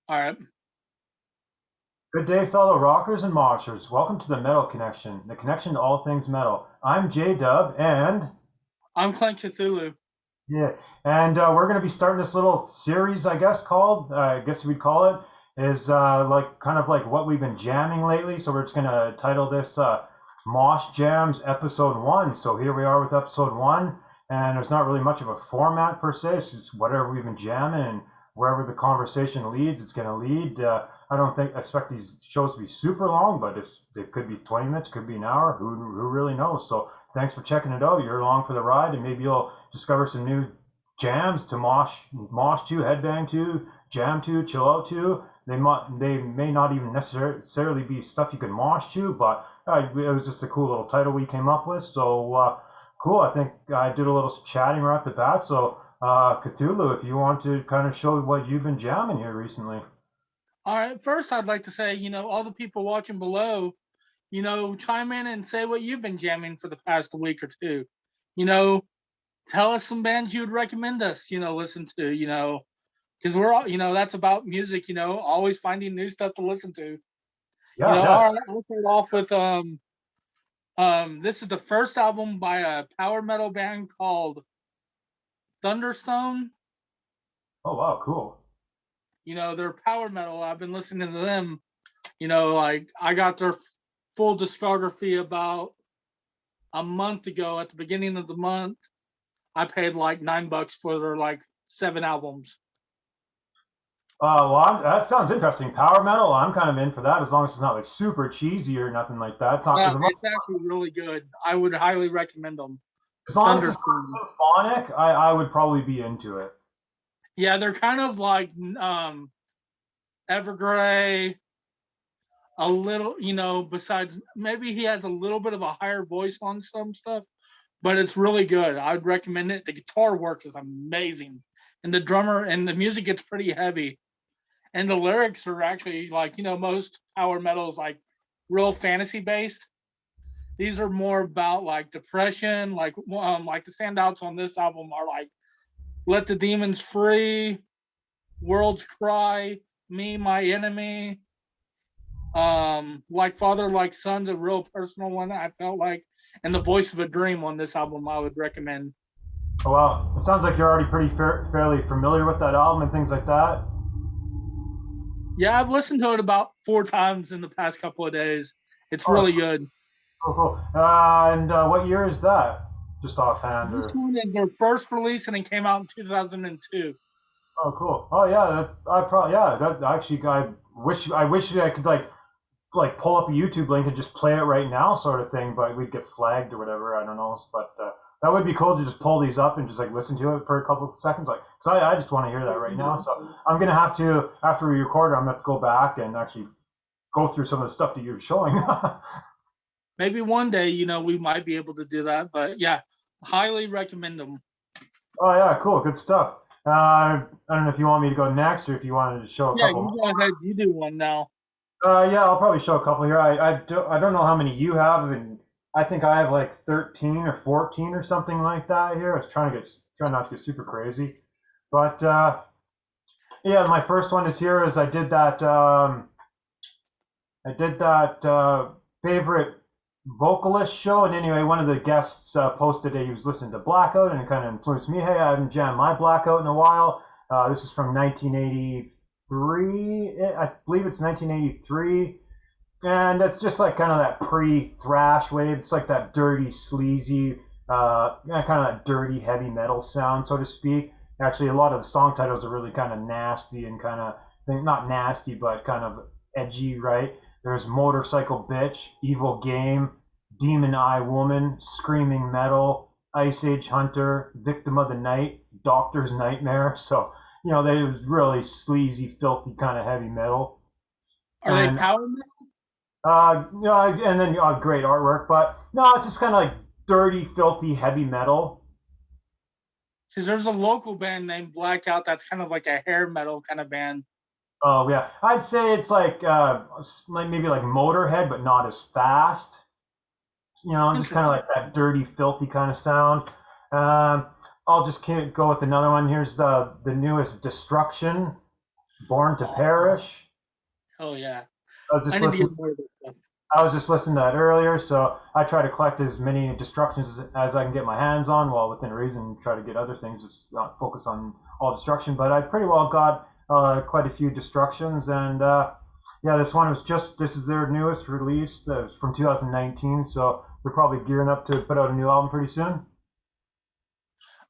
All right. Good day, fellow rockers and moshers. Welcome to the Metal Connection, the connection to all things metal. I'm J-Dub, and I'm Clint Cthulhu. yeah, we're going to be starting this little series, I guess, called, I guess we'd call it, is like kind of like what we've been jamming lately. So we're just going to title this Mosh Jamz Episode 1. So here we are with Episode 1, and there's not really much of a format per se. It's just whatever we've been jamming, and wherever the conversation leads, it's going to lead. I don't expect these shows to be super long, but it could be 20 minutes, could be an hour. Who really knows? So thanks for checking it out. You're along for the ride, and maybe you'll discover some new jams to mosh to, headbang to, jam to, chill out to. They may not even necessarily be stuff you can mosh to, but it was just a cool little title we came up with. So cool. I think I did a little chatting right off the bat. So Cthulhu, if you want to kind of show what you've been jamming here recently. All right. First, I'd like to say, all the people watching below, chime in and say what you've been jamming for the past week or two. Tell us some bands you would recommend us, listen to, because we're all, that's about music, always finding new stuff to listen to. Yeah, All right, we'll start off with this is the first album by a power metal band called Thunderstone. Oh wow, cool. They're power metal. I've been listening to them. Like I got their full discography about a month ago. At the beginning of the month, I paid like $9 for their like 7 albums. Well, that sounds interesting. Power metal, I'm kind of in for that as long as it's not like super cheesy or nothing like that. It's not Yeah, as long it's actually really good. I would highly recommend them. as, long as it's Thunderstone. not symphonic, I would probably be into it. Yeah, they're kind of like Evergrey. A little, besides maybe he has a little bit of a higher voice on some stuff, but it's really good. I'd recommend it. The guitar work is amazing, and the drummer and the music gets pretty heavy, and the lyrics are actually like most power metal is like real fantasy based. These are more about like depression, like the standouts on this album are like "Let the Demons Free," "World's Cry," "Me, My Enemy." Like Father, Like Son's a real personal one. I felt like, and The Voice of a Dream on this album, I would recommend. Oh wow, it sounds like you're already pretty fairly familiar with that album and things like that. Yeah, I've listened to it about 4 times in the past couple of days. It's Oh, really good. cool, cool. And what year is that? Just offhand, This or one is their first release, and it came out in 2002. oh, cool. Oh yeah, I probably yeah. That actually, I wish I could like pull up a YouTube link and just play it right now, sort of thing. But we'd get flagged or whatever. I don't know. But that would be cool to just pull these up and just like listen to it for a couple of seconds. Like, cause I just want to hear that right now. So I'm gonna have to after we record, I'm gonna have to go back and actually go through some of the stuff that you're showing. Maybe one day, we might be able to do that. But yeah, highly recommend them. Oh yeah, cool, good stuff. I don't know if you want me to go next or if you wanted to show a Yeah, couple you more. go ahead. You do one now. Yeah, I'll probably show a couple here. I don't know how many you have, and I think I have like 13 or 14 or something like that here. I was trying not to get super crazy, but yeah, my first one is here. Is I did that favorite vocalist show, and anyway, one of the guests posted that he was listening to Blackout, and it kind of influenced me. Hey, I haven't jammed my Blackout in a while. This is from 1983. I believe it's 1983. And it's just like kind of that pre-thrash wave. It's like that dirty, sleazy, kind of that dirty, heavy metal sound, so to speak. Actually, a lot of the song titles are really kind of nasty and kind of, not nasty, but kind of edgy, right? There's Motorcycle Bitch, Evil Game, Demon Eye Woman, Screaming Metal, Ice Age Hunter, Victim of the Night, Doctor's Nightmare. So, they was really sleazy, filthy kind of heavy metal. Are they And power metal? and then great artwork, but no, it's just kind of like dirty, filthy, heavy metal. Because there's a local band named Blackout that's kind of like a hair metal kind of band. Oh yeah, I'd say it's like maybe like Motorhead, but not as fast. Just kind of Interesting. like that dirty, filthy kind of sound. Um, I'll just go with another one. Here's the newest Destruction. Born to Perish. Oh yeah. I was I just need to listening. get more of this stuff. I was just listening to that earlier, so I try to collect as many destructions as I can get my hands on, while within reason try to get other things. Just not focus on all destruction, but I pretty well got quite a few destructions, and yeah, this is their newest release. It's from 2019, so they're probably gearing up to put out a new album pretty soon.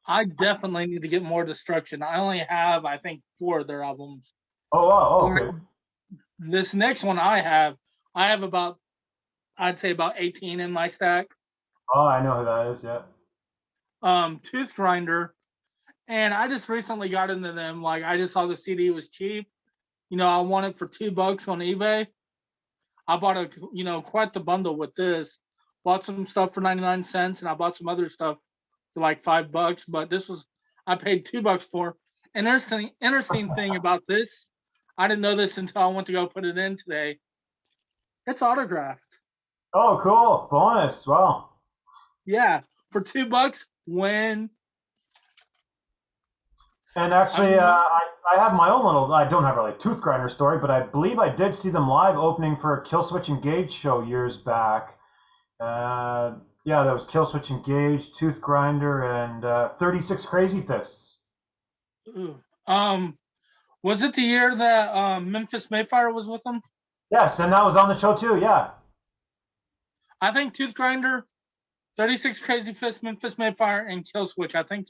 I definitely need to get more destruction. I only have, I think, 4 of their albums. Oh wow, oh, Or okay. this next one I have about, I'd say about 18 in my stack. Oh, I know who that is. Yeah. Tooth Grinder, and I just recently got into them. Like I just saw the CD was cheap. I won it for $2 on eBay. I bought quite the bundle with this. Bought some stuff for 99 cents, and I bought some other stuff for like $5. But this was I paid $2 for. An interesting thing about this, I didn't know this until I went to go put it in today. It's autographed. Oh, cool. Bonus. Wow. Yeah, for $2, when And actually, I'm I have my own little. I don't have really a tooth grinder story, but I believe I did see them live opening for a Killswitch Engage show years back. Yeah, that was Killswitch Engage, Tooth Grinder, and 36 Crazy Fists. ooh, was it the year that Memphis Mayfire was with them? Yes, and that was on the show too. Yeah. I think Tooth Grinder, 36 Crazy Fist, Memphis Mayfire, and Killswitch. I think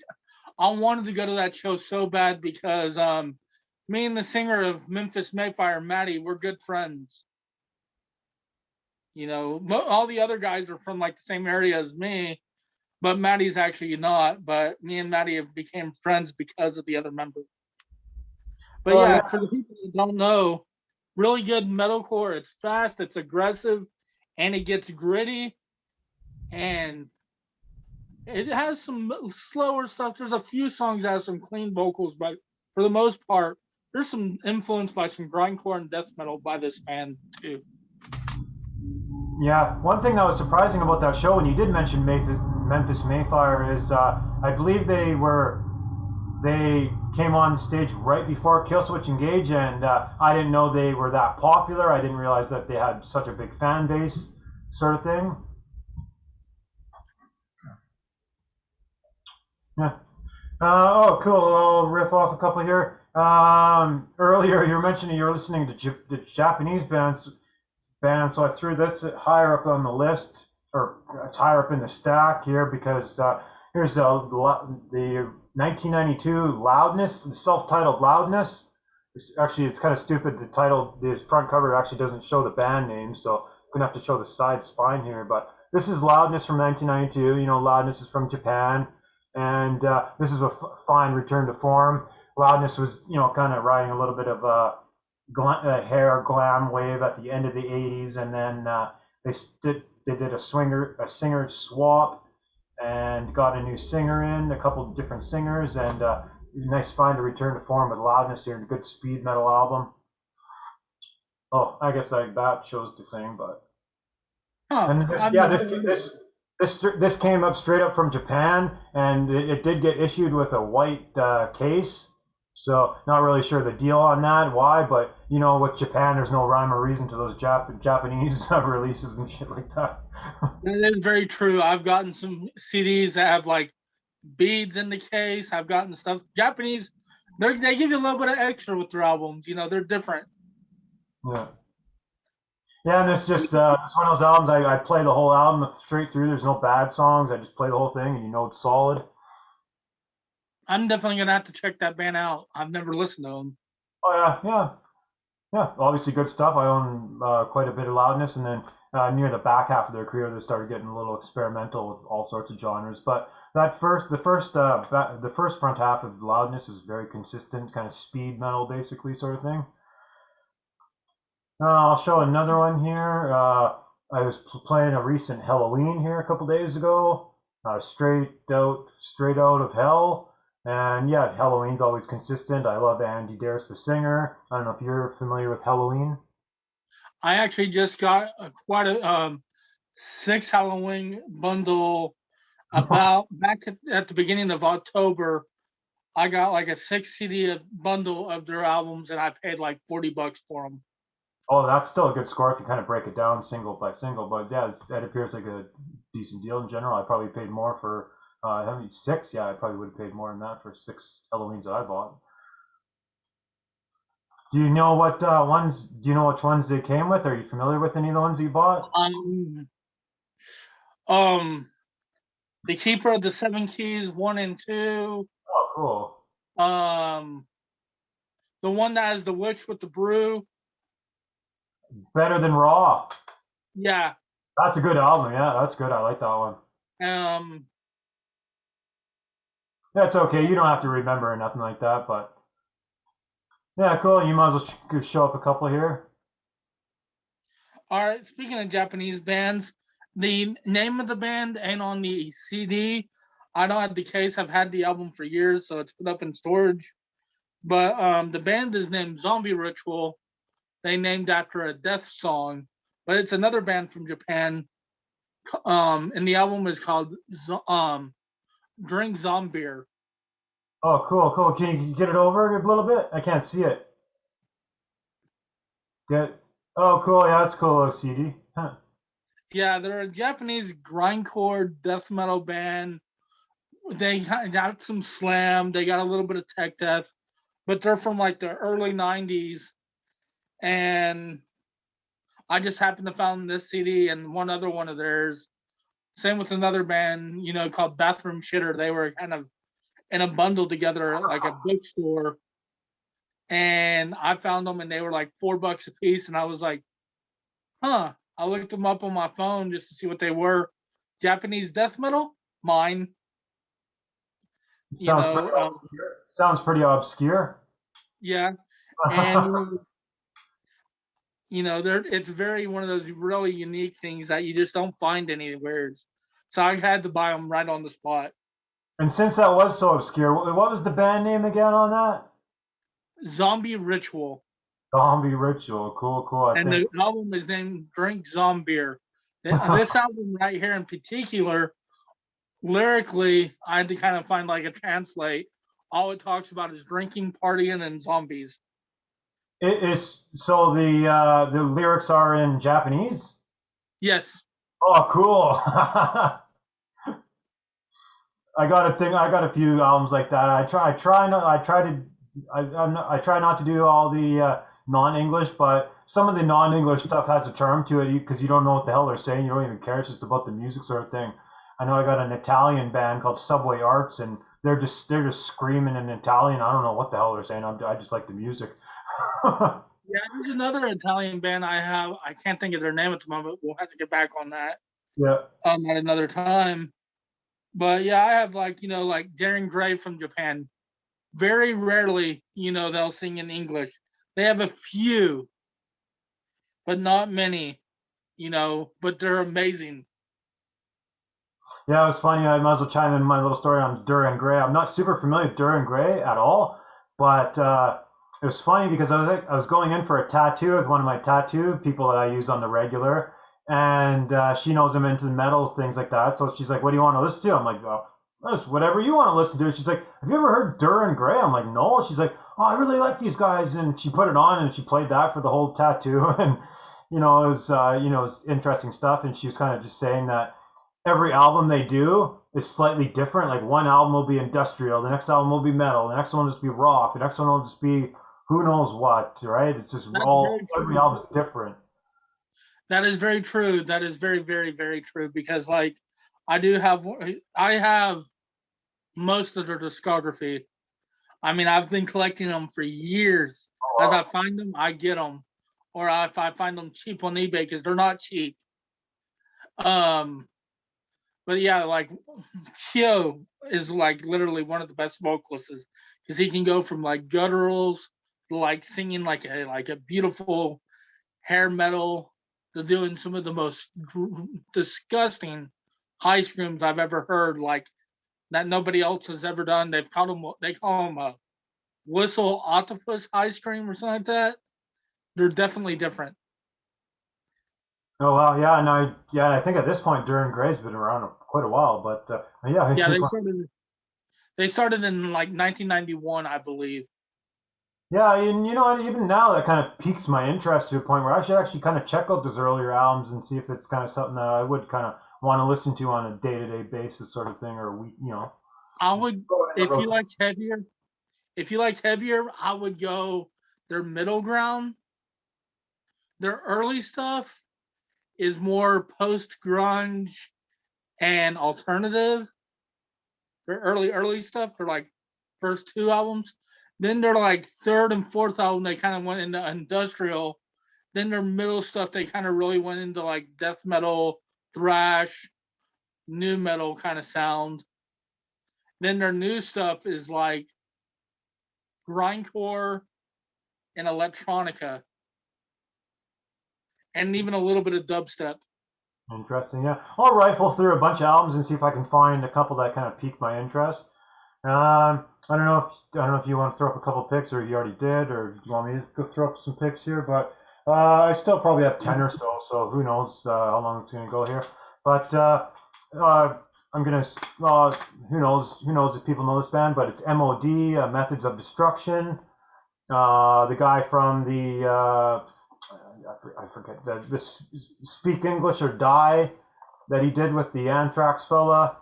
I wanted to go to that show so bad because me and the singer of Memphis Mayfire, Maddie, we're good friends. All the other guys are from like the same area as me, but Maddie's actually not. But me and Maddie have became friends because of the other members. But Oh yeah, yeah. for the people who don't know, really good metalcore. It's fast, it's aggressive, and it gets gritty, and it has some slower stuff. There's a few songs that have some clean vocals, but for the most part, there's some influence by some grindcore and death metal by this band too. Yeah. One thing that was surprising about that show, when you did mention Memphis Mayfire, is I believe they came on stage right before Killswitch Engage, and I didn't know they were that popular. I didn't realize that they had such a big fan base, sort of thing. Yeah. Oh, cool. I'll riff off a couple here. Earlier, you were mentioning you were listening to the Japanese band, so I threw this higher up on the list, or it's higher up in the stack here, because here's the 1992 Loudness, the self-titled Loudness. It's kind of stupid. The front cover actually doesn't show the band name, so I'm gonna have to show the side spine here. But this is Loudness from 1992. Loudness is from Japan, and this is a fine return to form. Loudness was, kind of riding a little bit of a hair glam wave at the end of the 80s, and then they did a singer swap and got a new singer in, a couple of different singers, and nice find to return to form with Loudness here, a good speed metal album. Oh, I guess that shows the thing, but and this came up straight up from Japan, and it did get issued with a white case. So not really sure the deal on that, why, but with Japan, there's no rhyme or reason to those Japanese releases and shit like that. That is very true. I've gotten some CDs that have like beads in the case. I've gotten stuff. Japanese, they give you a little bit of extra with their albums. They're different. Yeah. Yeah, and it's one of those albums I play the whole album straight through. There's no bad songs. I just play the whole thing, and it's solid. I'm definitely gonna have to check that band out. I've never listened to them. Oh yeah, yeah, yeah. Obviously good stuff. I own quite a bit of Loudness, and then near the back half of their career, they started getting a little experimental with all sorts of genres. But the first front half of Loudness is very consistent, kind of speed metal, basically, sort of thing. I'll show another one here. I was playing a recent Halloween here a couple days ago. Straight out of hell. And yeah, Halloween's always consistent. I love Andy Darris, the singer. I don't know if you're familiar with Halloween. I actually just got quite a 6 Halloween bundle about back at the beginning of October. I got like a 6 CD bundle of their albums, and I paid like $40 for them. Oh, that's still a good score if you kind of break it down single by single. But yeah, that appears like a decent deal in general. I probably paid more for how many six? Yeah, I probably would have paid more than that for 6 Halloweens that I bought. Do you know what ones? Do you know which ones they came with? Are you familiar with any of the ones you bought? Um, um, the Keeper of the Seven Keys 1 and 2. Oh, cool. Um, the one that has the witch with the brew. Better Than Raw. Yeah. That's a good album. Yeah, that's good. I like that one. Um, That's okay. You don't have to remember or nothing like that. But yeah, cool. You might as well show up a couple here. all right. Speaking of Japanese bands, the name of the band ain't on the CD. I don't have the case. I've had the album for years, so it's put up in storage. But the band is named Zombie Ritual. They named after a death song, but it's another band from Japan. And the album is called Drink Zombie. Oh, cool, cool. Can you get it over a little bit? I can't see it. Get. Oh, cool. Yeah, that's cool. CD. Huh. Yeah, they're a Japanese grindcore death metal band. They got some slam. They got a little bit of tech death, but they're from like the early '90s. And I just happened to find this CD and one other one of theirs. Same with another band, called Bathroom Shitter. They were kind of in a bundle together at like a bookstore, and I found them and they were like $4 a piece, and I was like, huh. I looked them up on my phone just to see what they were. Japanese death metal, mine. You Sounds pretty know, obscure. Sounds pretty obscure. yeah, and it's very one of those really unique things that you just don't find anywhere. So I had to buy them right on the spot. And since that was so obscure, what was the band name again on that? Zombie Ritual. Zombie Ritual. Cool, cool. I And think. the album is named Drink Zombie. This album right here in particular, lyrically, I had to kind of find like a translate. All it talks about is drinking, partying, and zombies. It is so the lyrics are in Japanese. Yes. Oh, cool. I got a thing. I got a few albums like that. I try not to do all the non-English, but some of the non-English stuff has a charm to it because you don't know what the hell they're saying. You don't even care. It's just about the music sort of thing. I know I got an Italian band called Subway Arts, and they're just screaming in Italian. I don't know what the hell they're saying. I just like the music. Yeah, there's another Italian band I have. I can't think of their name at the moment. We'll have to get back on that Yeah. at another time. But yeah, I have like Darren Gray from Japan. Very rarely, they'll sing in English. They have a few, but not many, but they're amazing. Yeah, it was funny. I might as well chime in my little story on Durian Gray. I'm not super familiar with Durian Gray at all, but it was funny because I was going in for a tattoo with one of my tattoo people that I use on the regular, and she knows I'm into the metal things like that. So she's like, "What do you want to listen to?" I'm like, "Oh, whatever you want to listen to." She's like, "Have you ever heard Durian Gray?" I'm like, "No." She's like, "Oh, I really like these guys," and she put it on and she played that for the whole tattoo, and it was interesting stuff. And she was kind of just saying that every album they do is slightly different. Like one album will be industrial, the next album will be metal, the next one will just be rock, the next one will just be who knows what, right? It's just That's all very every true. album's different. That is very true. That is very, very, very true. Because like I have most of their discography. I mean, I've been collecting them for years. As I find them, I get them, or if I find them cheap on eBay because they're not cheap. Um, but yeah, like Kyo is like literally one of the best vocalists because he can go from like gutturals to like singing like a beautiful hair metal to doing some of the most disgusting high screams I've ever heard, like that nobody else has ever done. They call them a whistle octopus high scream or something like that. They're definitely different. Oh well, yeah, and I think at this point Duran Gray's been around quite a while, but yeah, Yeah, he's they started They started in like 1991, I believe. Yeah, and you know, even now that kind of piques my interest to a point where I should actually kind of check out those earlier albums and see if it's kind of something that I would kind of want to listen to on a day-to-day basis, sort of thing, or week, you know. I would, Go in the if you rotation. like heavier, I would go their middle ground. Their early stuff is more post grunge and alternative. Their early stuff, they're like first two albums. Then they're like third and fourth album, they kind of went into industrial. Then their middle stuff, they kind of really went into like death metal, thrash, new metal kind of sound. Then their new stuff is like grindcore and electronica, and even a little bit of dubstep. Interesting, yeah. I'll rifle through a bunch of albums and see if I can find a couple that kind of pique my interest. I don't know if you want to throw up a couple picks, or you already did, or you want me to go throw up some picks here. But I still probably have 10 or so. So who knows how long it's going to go here. But I'm gonna. Who knows? Who knows if people know this band? But it's MOD, Methods of Destruction. The guy from the I forget the Speak English or Die that he did with the Anthrax fella.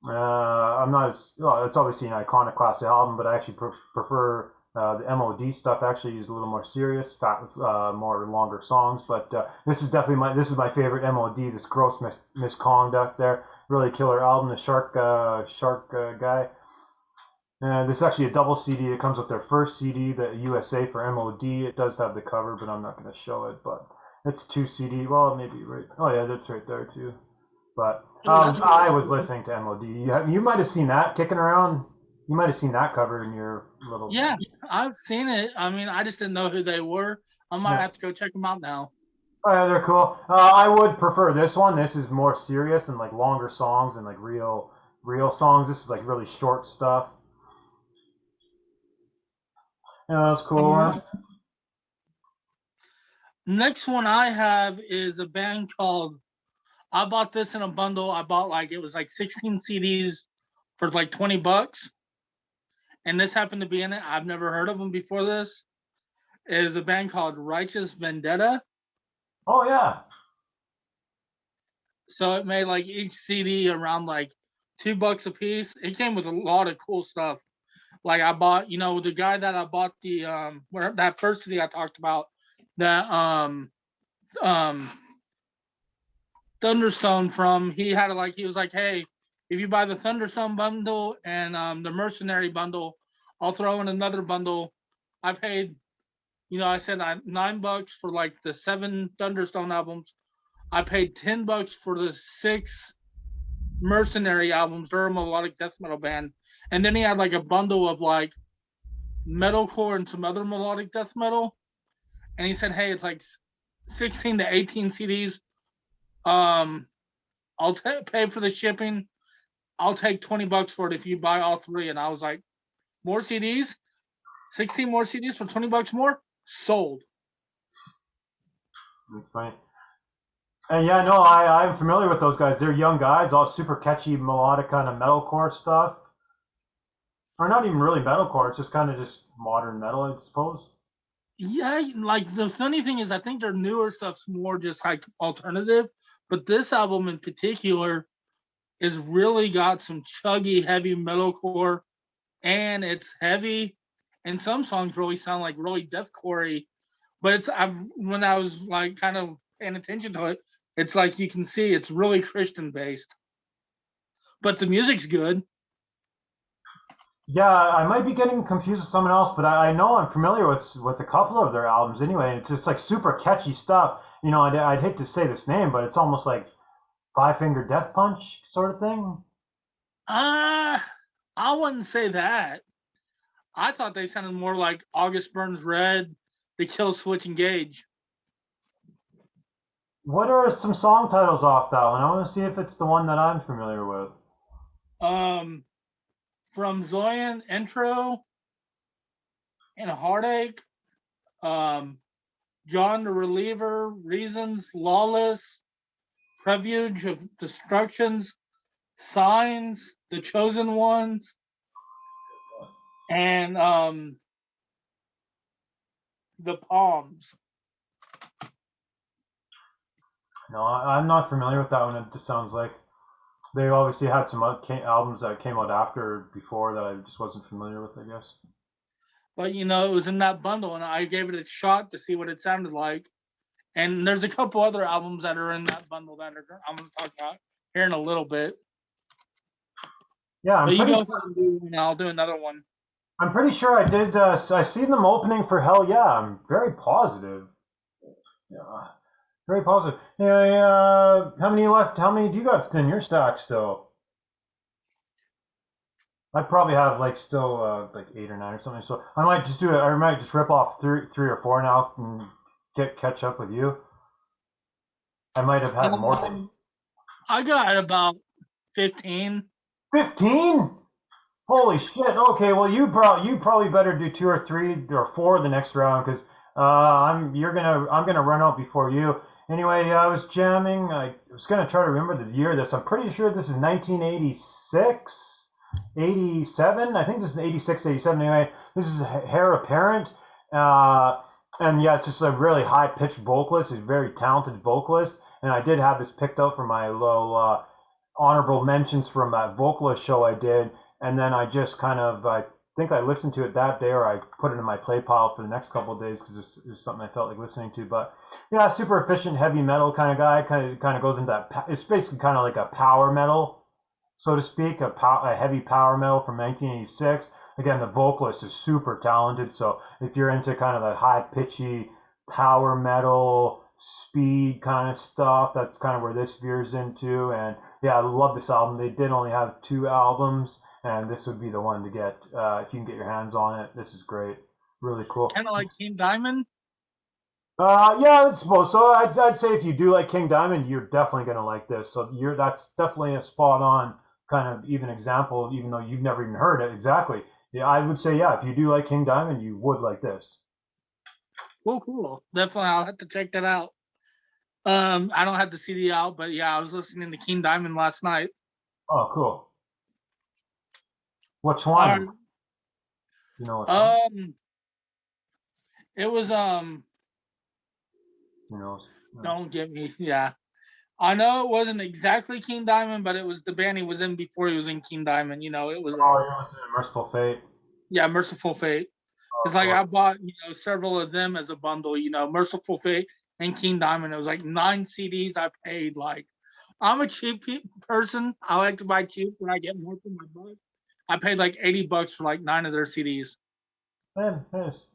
I'm not. Well, it's obviously an iconoclastic album, but I actually prefer the MOD stuff. Actually, is a little more serious, more longer songs. But this is definitely my favorite MOD. This Gross Misconduct there, really killer album. The Shark guy. This is actually a double CD. It comes with their first CD, the USA for MOD. It does have the cover, but I'm not going to show it. But it's 2 CD. Well, maybe right. Oh yeah, that's right there too. But I was listening to MOD. You might have seen that kicking around. You might have seen that cover in your little. Yeah, I've seen it. I mean, I just didn't know who they were. I might Yeah. have to go check them out now. Oh, yeah, they're cool. I would prefer this one. This is more serious and like longer songs and like real songs. This is like really short stuff. Yeah, that's cool. Next one I have is a band called. I bought this in a bundle. I bought like it was like 16 CDs for like $20, and this happened to be in it. I've never heard of them before. This is a band called Righteous Vendetta. Oh yeah. So it made like each CD around like $2 a piece. It came with a lot of cool stuff. Like I bought, the guy that I bought the that first CD I talked about, that um Thunderstone from, he had he was like, hey, if you buy the Thunderstone bundle and the Mercenary bundle, I'll throw in another bundle. I paid, I said $9 for like the 7 Thunderstone albums. I paid $10 for the 6 Mercenary albums. They're a melodic death metal band. And then he had like a bundle of like metalcore and some other melodic death metal. And he said, hey, it's like 16 to 18 CDs. I'll pay for the shipping. I'll take $20 for it if you buy all 3. And I was like, more CDs? 16 more CDs for $20 more? Sold. That's funny. And yeah, no, I'm familiar with those guys. They're young guys, all super catchy, melodic kind of metalcore stuff. Or not even really metalcore, it's just kind of just modern metal, I suppose. Yeah, like the funny thing is I think their newer stuff's more just like alternative. But this album in particular is really got some chuggy, heavy metalcore, and it's heavy. And some songs really sound like really deathcore-y. But when I was like kind of paying attention to it, it's like you can see it's really Christian based. But the music's good. Yeah, I might be getting confused with someone else, but I know I'm familiar with a couple of their albums anyway. It's just like super catchy stuff. You know, I'd hate to say this name, but it's almost like Five Finger Death Punch sort of thing. I wouldn't say that. I thought they sounded more like August Burns Red, The Kill Switch Engage. What are some song titles off that one? I want to see if it's the one that I'm familiar with. From Zoyan, Intro and Heartache, John the Reliever, Reasons, Lawless, Prelude of Destructions, Signs, The Chosen Ones, and the Palms. No, I'm not familiar with that one. It just sounds like they obviously had some albums that came out after, before, that I just wasn't familiar with, I guess. But it was in that bundle, and I gave it a shot to see what it sounded like. And there's a couple other albums that are in that bundle that I'm going to talk about here in a little bit. Yeah, but you go ahead and do one, I'll do another one. I'm pretty sure I did. I seen them opening for Hell Yeah. I'm very positive. Yeah, very positive. Yeah. How many left? How many do you got in your stack still? I probably have still like 8 or 9 or something. So I might just do it. I might just rip off three or four now and catch up with you. I might have had more. I got about 15. 15? Holy shit! Okay, well you probably better do 2 or 3 or 4 the next round, because I'm gonna run out before you. Anyway, I was jamming. I was gonna try to remember the year of this. I'm pretty sure this is 1986, 87. I think this is 86, 87. Anyway, this is Heir Apparent. And yeah, it's just a really high pitched vocalist. He's a very talented vocalist, and I did have this picked out for my little honorable mentions from that vocalist show I did. And then I just I think I listened to it that day, or I put it in my play pile for the next couple of days, because it's something I felt like listening to. But yeah, super efficient heavy metal kind of guy. Kind of goes into that. It's basically kind of like a power metal, so to speak, a heavy power metal from 1986. Again, the vocalist is super talented. So if you're into kind of that high pitchy power metal speed kind of stuff, that's kind of where this veers into. And yeah, I love this album. They did only have 2 albums, and this would be the one to get if you can get your hands on it. This is great, really cool. Kind of like King Diamond. Yeah, I suppose so. I'd say if you do like King Diamond, you're definitely gonna like this. So that's definitely a spot on kind of even example, even though you've never even heard it exactly. Yeah, I would say if you do like King Diamond, you would like this. Cool. Definitely, I'll have to check that out. I don't have the CD out, but yeah, I was listening to King Diamond last night. Oh, cool. Which one? You know what song? It was Who knows? Don't get me. Yeah, I know it wasn't exactly King Diamond, but it was the band he was in before he was in King Diamond. It was. Oh, you're listening to Merciful Fate. Yeah, Merciful Fate. Because I bought several of them as a bundle. Merciful Fate and King Diamond. It was like 9 CDs. I paid I'm a cheap person. I like to buy cheap when I get more for my buck. I paid like $80 for like 9 of their CDs. Man, it's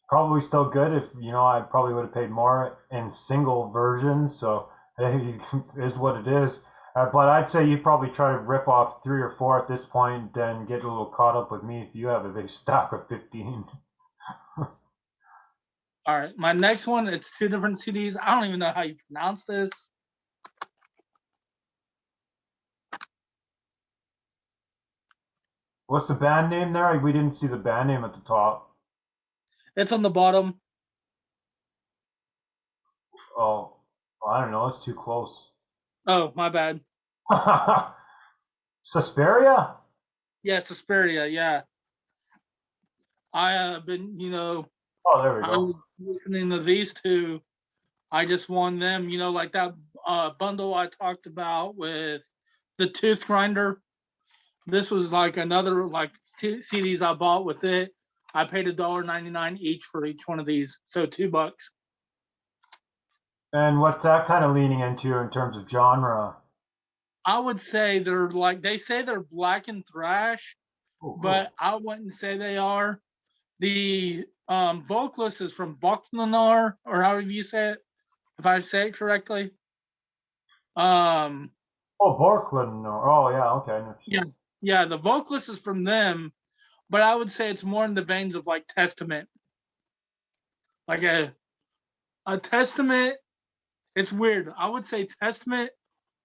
probably still good. If I probably would have paid more in single versions. So hey, it is what it is. But I'd say you probably try to rip off 3 or 4 at this point, then get a little caught up with me if you have a big stock of 15. All right, my next one, it's 2 different CDs. I don't even know how you pronounce this. What's the band name there? We didn't see the band name at the top. It's on the bottom. Oh, I don't know. It's too close. Oh, my bad. Suspiria? Yeah, Suspiria, yeah. I have been, Oh, there we go. I was listening to these 2. I just won them, like that bundle I talked about with the Tooth Grinder. This was like another 2 CDs I bought with it. I paid $1.99 each for each one of these, so $2. And what's that kind of leaning into in terms of genre? I would say they say they're black and thrash, but I wouldn't say they are. The vocalist is from Bucknanar, or however you say it, if I say it correctly. Borkland. Oh, yeah, okay. Yeah, the vocalist is from them, but I would say it's more in the veins of like Testament. Like a Testament, it's weird. I would say Testament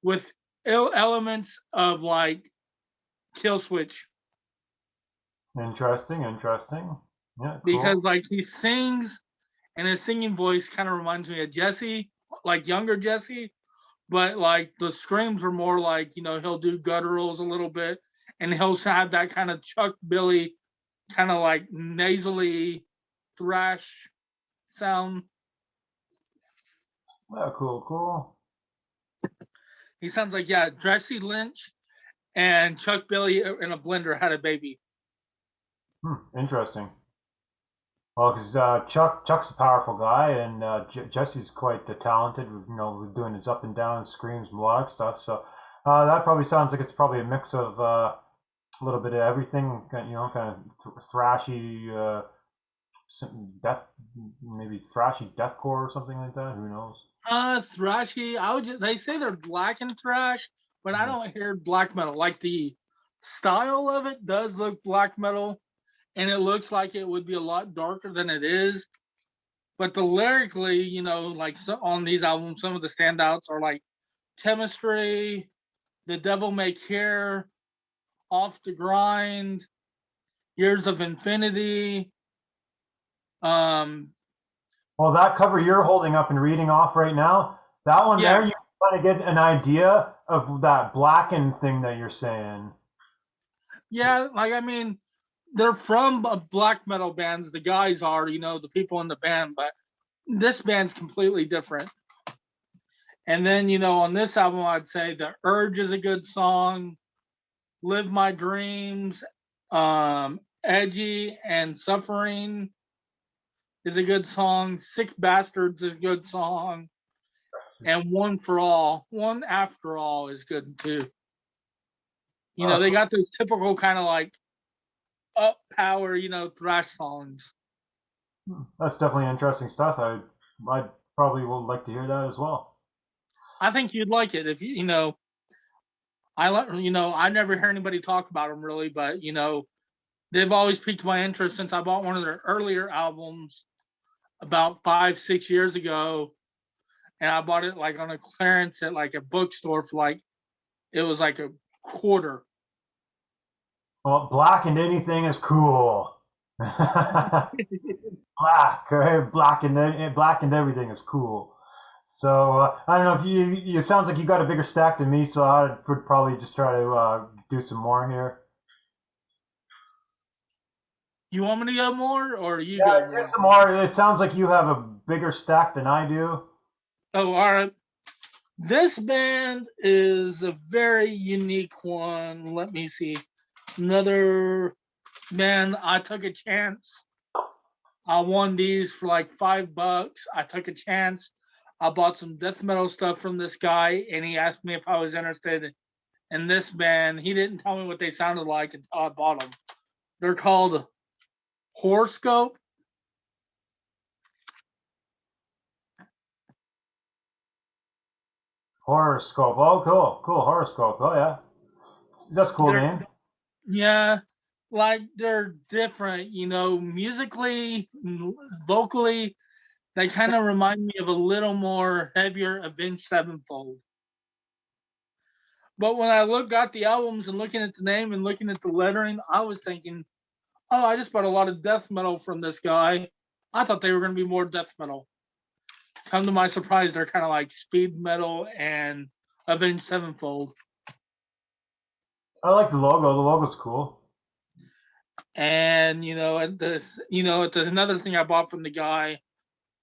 with elements of like Kill Switch. Interesting. Yeah, cool. Because he sings, and his singing voice kind of reminds me of Jesse, like younger Jesse, but the screams are more like he'll do gutturals a little bit, and he'll have that kind of Chuck Billy, kind of like nasally thrash sound. Yeah, cool. He sounds like, yeah, Jesse Lynch and Chuck Billy in a blender had a baby. Interesting. Well, because Chuck's a powerful guy, and Jesse's quite talented. Doing his up and down screams, melodic stuff. So that probably sounds like it's probably a mix of a little bit of everything. Kind of thrashy, maybe thrashy deathcore or something like that. Who knows? Thrashy. They say they're black and thrash, but I Yeah. don't hear black metal. Like the style of it does look black metal, and it looks like it would be a lot darker than it is. But the lyrically, like on these albums, some of the standouts are like Chemistry, The Devil May Care, Off the Grind, Years of Infinity. Well, that cover you're holding up and reading off right now, that one Yeah, there, you kind of get an idea of that blackened thing that you're saying. yeah. Like they're from black metal bands. The guys are, the people in the band, but this band's completely different. And then, on this album, I'd say The Urge is a good song. Live My Dreams, Edgy and Suffering is a good song. Sick Bastards is a good song. And One After All is good too. They got those typical kind of like up power, thrash songs. That's definitely interesting stuff. I probably would like to hear that as well. I think you'd like it if I never hear anybody talk about them really, but they've always piqued my interest since I bought one of their earlier albums about 5-6 years ago, and I bought it like on a clearance at like a bookstore for like it was like a quarter. Well, black and anything is cool. Black, right? Black and everything is cool. So I don't know if you. It sounds like you got a bigger stack than me, so I would probably just try to do some more here. You want me to go more, or you Yeah, go do more? some more. It sounds like you have a bigger stack than I do. Oh, all right. This band is a very unique one. Let me see. Another band. I took a chance. I won these for like $5. I took a chance. I bought some death metal stuff from this guy, and he asked me if I was interested in this band. He didn't tell me what they sounded like until I bought them. They're called Horoscope. Horoscope. Oh, cool. Horoscope. Oh yeah, that's a cool They're name. Yeah, like they're different, musically, vocally. They kind of remind me of a little more heavier Avenged Sevenfold. But when I got the albums and looking at the name and looking at the lettering, I was thinking, oh, I just bought a lot of death metal from this guy. I thought they were going to be more death metal. Come to my surprise, they're kind of like speed metal and Avenged Sevenfold. I like the logo. The logo's cool. And it's another thing I bought from the guy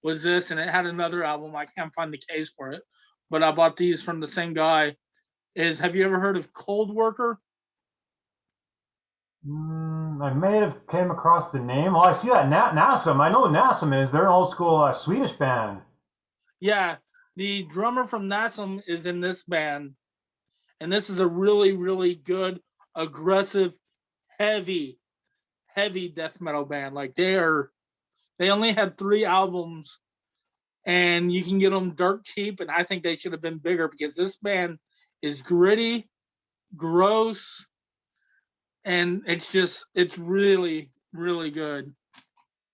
was this, and it had another album. I can't find the case for it, but I bought these from the same guy. Have you ever heard of Cold Worker? I may have came across the name. Oh, I see that Nasum. I know what Nasum is. They're an old school Swedish band. Yeah, the drummer from Nasum is in this band, and this is a really, really good, aggressive, heavy, heavy death metal band. Like they only had 3 albums, and you can get them dirt cheap. And I think they should have been bigger because this band is gritty, gross, and it's really, really good.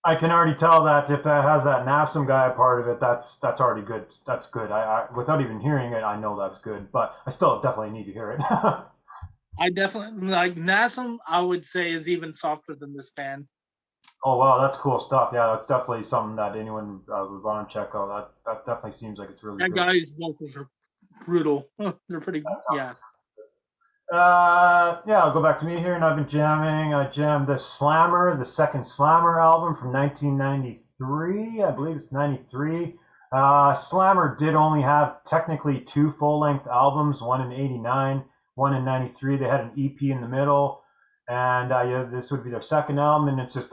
I can already tell that if that has that Nasum guy a part of it, that's already good. That's good. I without even hearing it, I know that's good. But I still definitely need to hear it. I definitely like Nasum. I would say is even softer than this band. Oh wow, that's cool stuff. Yeah, that's definitely something that anyone would want to check out. That definitely seems like it's really That good. guy's vocals are brutal. They're pretty, yeah. Yeah, I'll go back to me here, and I've been jamming. I jammed the Slammer, the second Slammer album from 1993. I believe it's 93. Slammer did only have technically two full-length albums, one in 89, one in 93. They had an EP in the middle, and yeah, this would be their second album, and it's just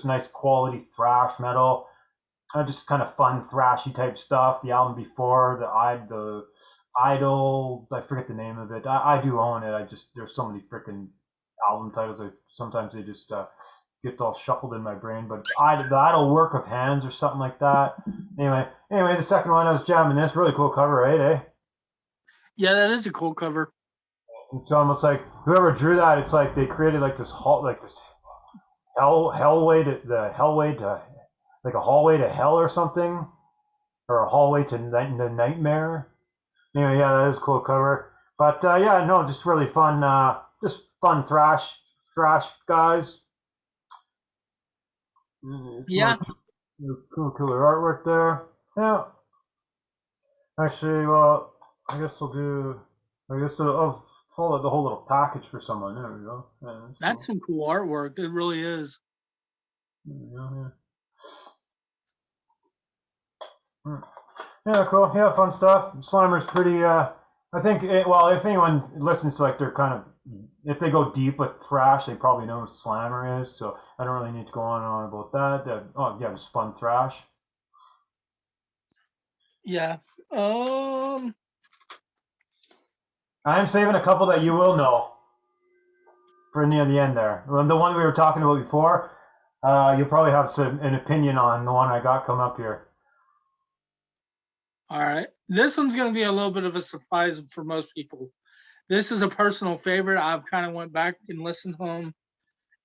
nice quality thrash metal. Just kind of fun thrashy type stuff. The album before, the Idol, I forget the name of it. I do own it. There's so many freaking album titles. Sometimes they just get all shuffled in my brain. But the Idol Work of Hands or something like that. Anyway, the second one I was jamming this really cool cover, right? Yeah, that is a cool cover. It's almost like whoever drew that. It's like they created like this hellway to like a hallway to hell or something, or a hallway to the nightmare. Anyway, yeah, that is a cool cover. But yeah, no, just really fun, just fun thrash guys. Yeah. Cooler artwork there. Yeah. Actually, well, I'll follow the whole little package for someone. There we go. Yeah, that's some cool artwork. It really is. Yeah. Yeah, cool. Yeah, fun stuff. Slimer's pretty. I think. Well, if anyone listens to like they're kind of, if they go deep with thrash, they probably know what Slammer is. So I don't really need to go on and on about that. Oh yeah, just fun thrash. Yeah. I'm saving a couple that you will know for near the end there. The one we were talking about before, you'll probably have an opinion on the one I got come up here. All right. This one's going to be a little bit of a surprise for most people. This is a personal favorite. I've kind of went back and listened to them.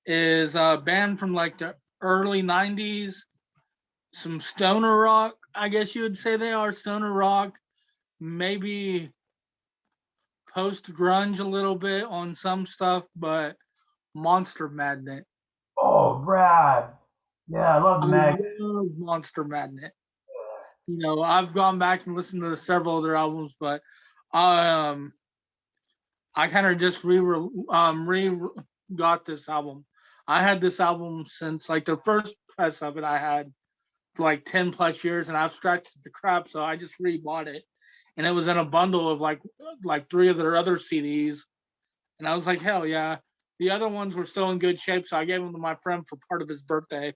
Is a band from like the early 90s. Some stoner rock, I guess you would say they are. Stoner rock. Maybe post-grunge a little bit on some stuff, but Monster Magnet. Oh, Brad. Yeah, I love the Magnet. I love Monster Magnet. You know, I've gone back and listened to several of their albums, but I kind of just got this album. I had this album since like the first press of it I had for like 10 plus years, and I've scratched the crap, so I just rebought it. And it was in a bundle of like three of their other CDs. And I was like, hell yeah. The other ones were still in good shape, so I gave them to my friend for part of his birthday. I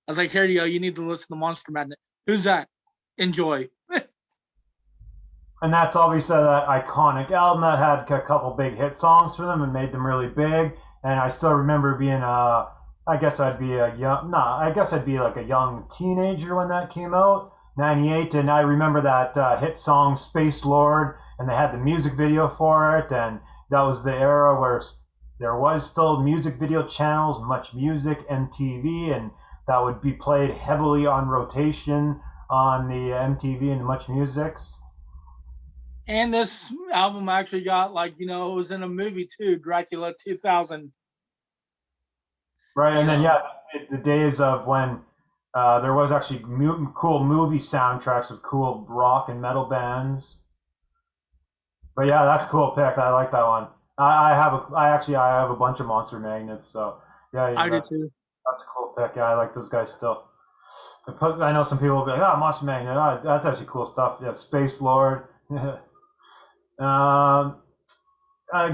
was like, here you go, you need to listen to Monster Magnet. Who's that? Enjoy. And that's obviously that iconic album that had a couple big hit songs for them and made them really big. And I still remember being I guess I'd be like a young teenager when that came out, 98, and I remember that hit song Space Lord, and they had the music video for it, and that was the era where there was still music video channels, Much Music, MTV, and that would be played heavily on rotation on the MTV and Much Musics. And this album actually got it was in a movie too, Dracula 2000. Right, and then the days of when there was actually cool movie soundtracks with cool rock and metal bands. But yeah, that's a cool pick. I like that one. I have a bunch of Monster Magnets, so yeah, I do too. That's a cool pick. Yeah, I like those guys still. I know some people will be like, Monster Magnet, that's actually cool stuff. Yeah, Space Lord. I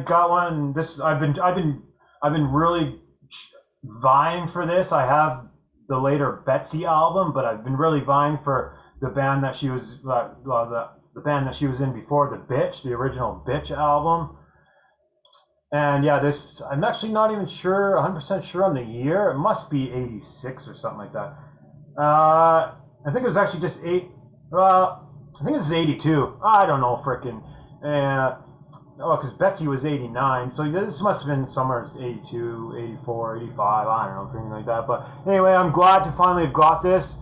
got one. I've been really vying for this. I have the later Betsy album, but I've been really vying for the band that she was the band that she was in before, the original Bitch album. And yeah, I'm actually not even sure, 100% sure on the year. It must be 86 or something like that. I think it was actually just I think it was 82. I don't know, freaking. Because Betsy was 89, so this must have been somewhere 82, 84, 85, I don't know, something like that. But anyway, I'm glad to finally have got this.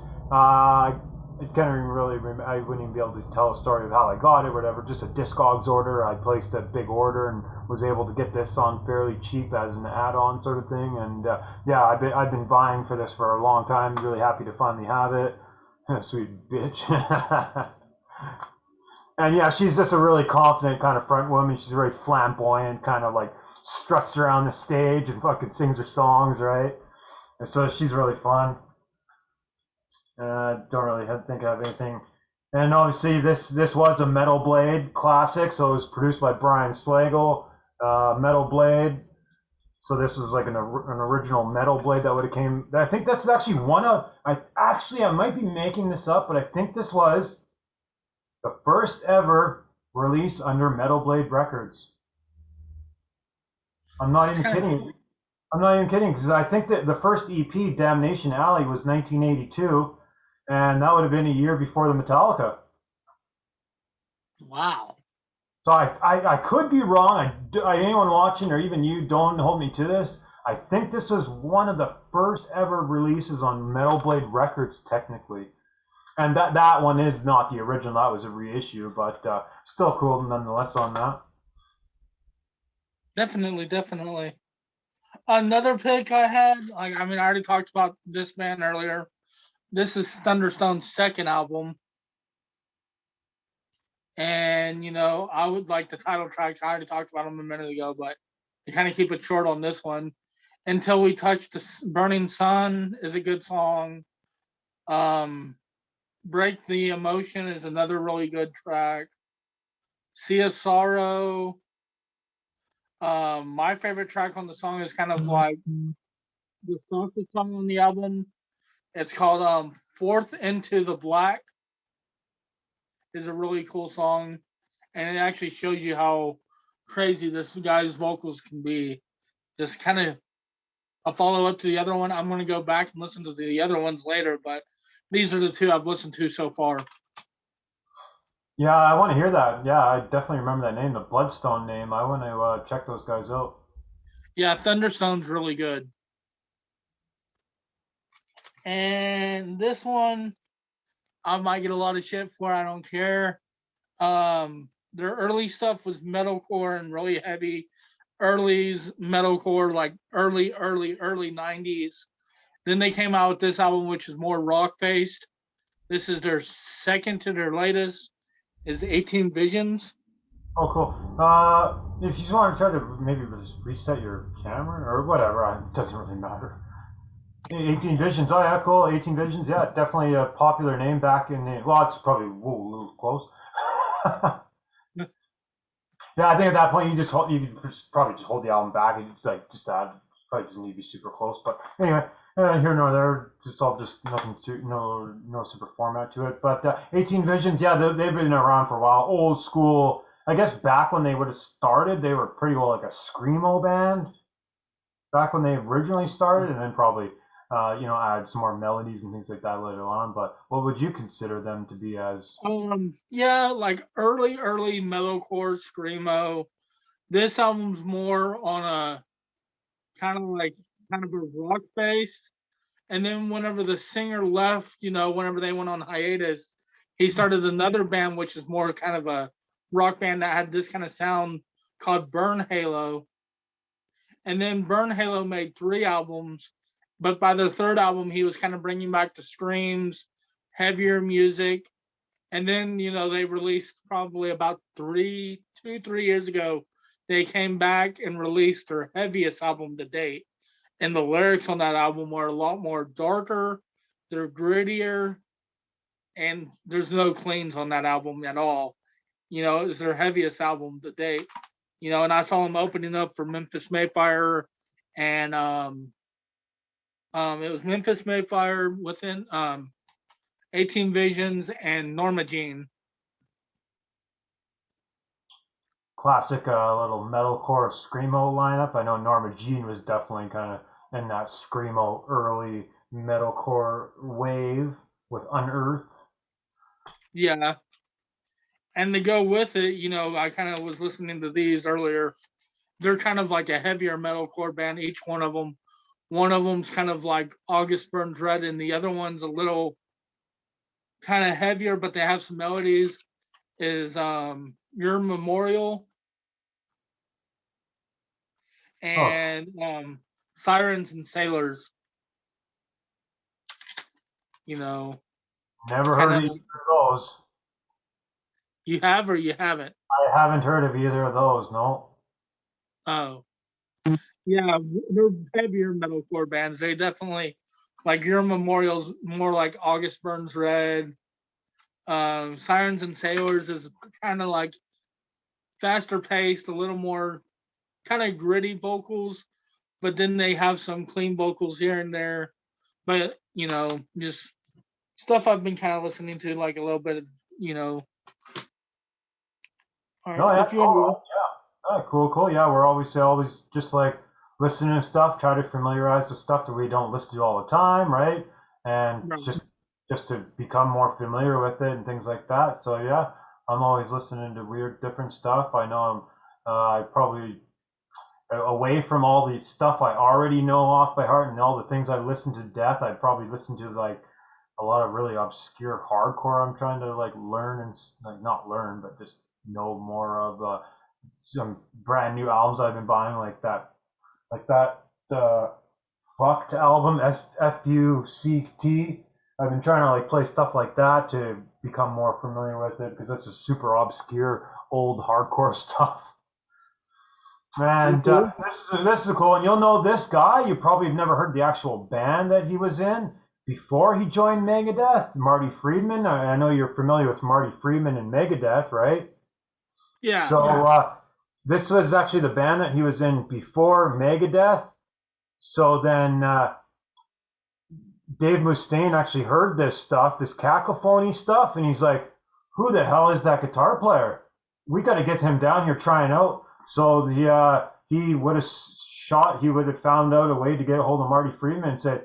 It kind of really, I wouldn't even be able to tell a story of how I got it or whatever. Just a Discogs order. I placed a big order and was able to get this on fairly cheap as an add-on sort of thing. And yeah, I've been vying for this for a long time. Really happy to finally have it. Sweet bitch. And yeah, she's just a really confident kind of front woman. She's very flamboyant, kind of like struts around the stage and fucking sings her songs, right? And so she's really fun. Don't really think I have anything. And obviously, this was a Metal Blade classic, so it was produced by Brian Slagle. Metal Blade. So this was like an original Metal Blade that would have came. I think this is actually one of. I might be making this up, but I think this was the first ever release under Metal Blade Records. I'm not even kidding. I'm not even kidding because I think that the first EP, Damnation Alley, was 1982, and that would have been a year before the Metallica. Wow. So I could be wrong. Anyone watching or even you, don't hold me to this. I think this was one of the first ever releases on Metal Blade Records, technically. And that one is not the original. That was a reissue, but still cool nonetheless on that. Definitely. Another pick I had, I already talked about this band earlier. This is Thunderstone's second album. And, I would like the title tracks. I already talked about them a minute ago, but to kind of keep it short on this one. Until We Touch the Burning Sun is a good song. Break the Emotion is another really good track. Sea of Sorrow. My favorite track on the song is kind of like the softest song on the album. It's called Fourth Into the Black. Is a really cool song, and it actually shows you how crazy this guy's vocals can be. Just kind of a follow up to the other one. I'm going to go back and listen to the other ones later, but these are the two I've listened to so far. Yeah, I want to hear that. Yeah, I definitely remember that name, the Bloodstone name. I want to check those guys out. Yeah, Thunderstone's really good. And this one, I might get a lot of shit for. I don't care. Their early stuff was metalcore and really heavy. Early's metalcore, like early 90s. Then they came out with this album, which is more rock based. This is their second to their latest, is 18 Visions. Oh, cool. If you just want to try to maybe just reset your camera or whatever, it doesn't really matter. 18 Visions. Oh, yeah, cool. 18 Visions. Yeah, definitely a popular name back in the. Well, it's probably a little close. Yeah, I think at that point you could probably just hold the album back and just add. Probably doesn't need to be super close, but anyway, here nor there. Just nothing to no super format to it. But 18 Visions, yeah, they've been around for a while. Old school. I guess back when they would have started, they were pretty well like a screamo band. Back when they originally started, and then probably add some more melodies and things like that later on. But what would you consider them to be as? Yeah, like early metalcore screamo. This album's more on a kind of a rock base. And then whenever the singer left, whenever they went on hiatus, he started another band which is more kind of a rock band that had this kind of sound called Burn Halo. And then Burn Halo made 3 albums, but by the third album, he was kind of bringing back the screams, heavier music. And then, they released probably about 3 years ago, they came back and released their heaviest album to date. And the lyrics on that album were a lot more darker, they're grittier, and there's no cleans on that album at all. It's their heaviest album to date. And I saw them opening up for Memphis Mayfire, and it was Memphis Mayfire within 18 Visions and Norma Jean. Classic little metalcore screamo lineup. I know Norma Jean was definitely kind of in that screamo early metalcore wave with Unearthed. Yeah. And to go with it, I kind of was listening to these earlier. They're kind of like a heavier metalcore band, each one of them. One of them's kind of like August Burns Red, and the other one's a little kind of heavier, but they have some melodies. Is Your Memorial and Sirens and Sailors. Never heard of either of those. You have or you haven't? I haven't heard of either of those. No. Oh, yeah, they're heavier metalcore bands. They definitely like Your Memorial's more like August Burns Red. Sirens and Sailors is kind of like faster paced, a little more kind of gritty vocals, but then they have some clean vocals here and there. But just stuff I've been kind of listening to, like a little bit of, you know. All No, right, yeah, if you cool. want Yeah, cool. Yeah, we're always just like listening to stuff, try to familiarize with stuff that we don't listen to all the time, right? And to, just to become more familiar with it and things like that. So yeah, I'm always listening to weird, different stuff. I know I probably away from all the stuff I already know off by heart and all the things I listen to death, I'd probably listen to like a lot of really obscure hardcore. I'm trying to like learn and like not learn, but just know more of some brand new albums I've been buying, like that fucked album FUCT. I've been trying to like play stuff like that to become more familiar with it because that's a super obscure old hardcore stuff. And cool. this is cool. And you'll know this guy. You probably have never heard the actual band that he was in before he joined Megadeth. Marty Friedman. I know you're familiar with Marty Friedman and Megadeth, right? Yeah. So this was actually the band that he was in before Megadeth. So then Dave Mustaine actually heard this stuff, this cacophony stuff, and he's like, "Who the hell is that guitar player? We got to get him down here trying out." So he would have he would have found out a way to get a hold of Marty Friedman and said,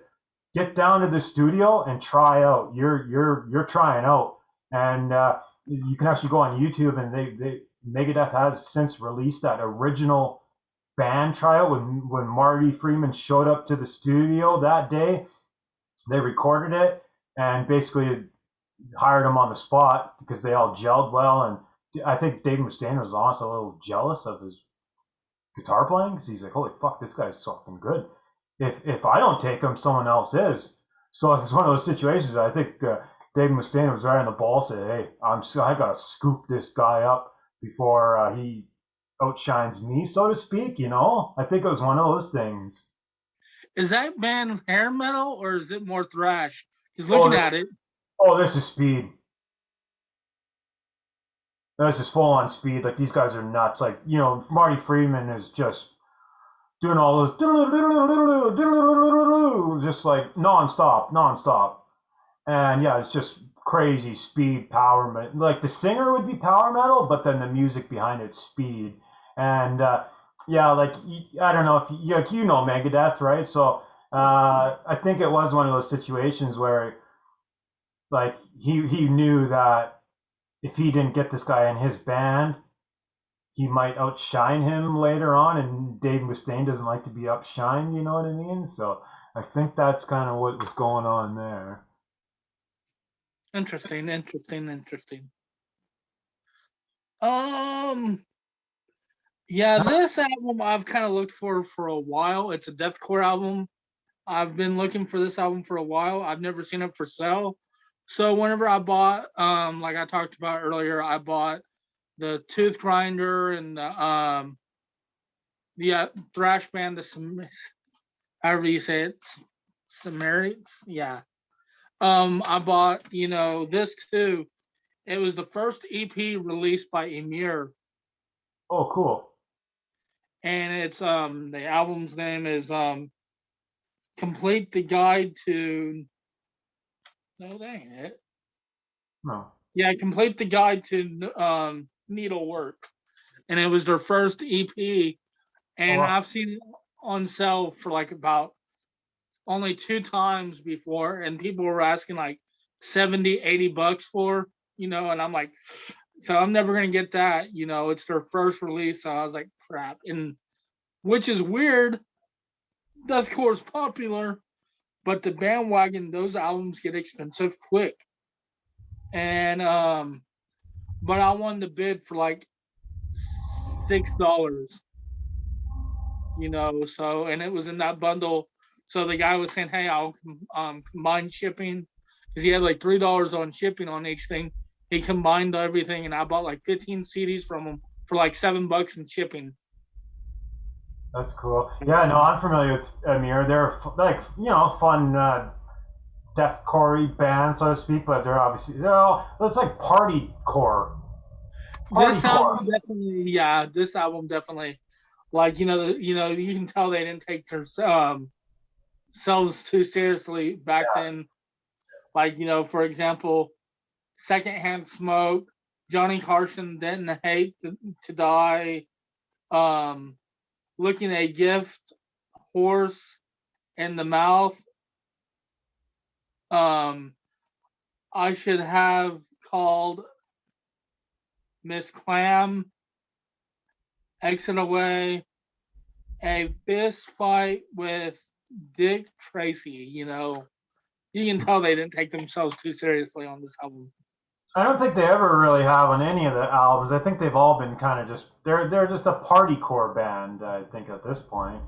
"Get down to the studio and try out. You're trying out." And you can actually go on YouTube, and they Megadeth has since released that original band tryout when Marty Friedman showed up to the studio that day. They recorded it and basically hired him on the spot because they all gelled well. And I think Dave Mustaine was honestly a little jealous of his guitar playing because he's like, "Holy fuck, this guy's fucking good. If I don't take him, someone else is." So it's one of those situations. I think Dave Mustaine was right on the ball. Said, "Hey, I gotta scoop this guy up before he outshines me, so to speak." I think it was one of those things. Is that band hair metal or is it more thrash? He's Oh, looking at it. this is speed. This is full on speed. Like these guys are nuts. Like Marty Friedman is just doing all those just like nonstop. And yeah, it's just crazy speed power. Like the singer would be power metal, but then the music behind it's speed. And yeah, like I don't know if you know Megadeth, right? So I think it was one of those situations where like he knew that if he didn't get this guy in his band, he might outshine him later on. And Dave Mustaine doesn't like to be outshined, you know what I mean? So I think that's kind of what was going on there. Interesting. Um, yeah, this album I've kind of looked for a while. It's a deathcore album. I've been looking for this album for a while. I've never seen it for sale. So whenever I bought, like I talked about earlier, I bought the Tooth Grinder and the thrash band, however you say it, Samarics. Yeah. I bought, this too. It was the first EP released by Emir, Oh, cool. and it's the album's name is Complete the Guide to. No, dang it. No. Yeah, Complete the Guide to Needlework, and it was their first EP, and Oh, I've seen it on sale for like about only 2 times before, and people were asking like 70-80 bucks for, and I'm like, so I'm never gonna get that. It's their first release, so I was like, crap. And which is weird. Deathcore is popular, but the bandwagon, those albums get expensive quick. And but I won the bid for like $6, so, and it was in that bundle. So the guy was saying, "Hey, I'll combine shipping," because he had like $3 on shipping on each thing. He combined everything, and I bought like 15 CDs from him for like $7 in shipping. That's cool. Yeah, no, I'm familiar with Amir. They're like, fun deathcore band, so to speak, but they're obviously it's like party core. This album definitely, yeah, this album definitely, like you can tell they didn't take their selves too seriously back Yeah. then. Like for example, Secondhand Smoke, Johnny Carson didn't hate to die. Looking a gift horse in the mouth. Um, I should have called Miss Clam, Exit Away, a fist fight with Dick Tracy. You can tell they didn't take themselves too seriously on this album. I don't think they ever really have on any of the albums. I think they've all been kind of just they're just a party core band. I think at this point,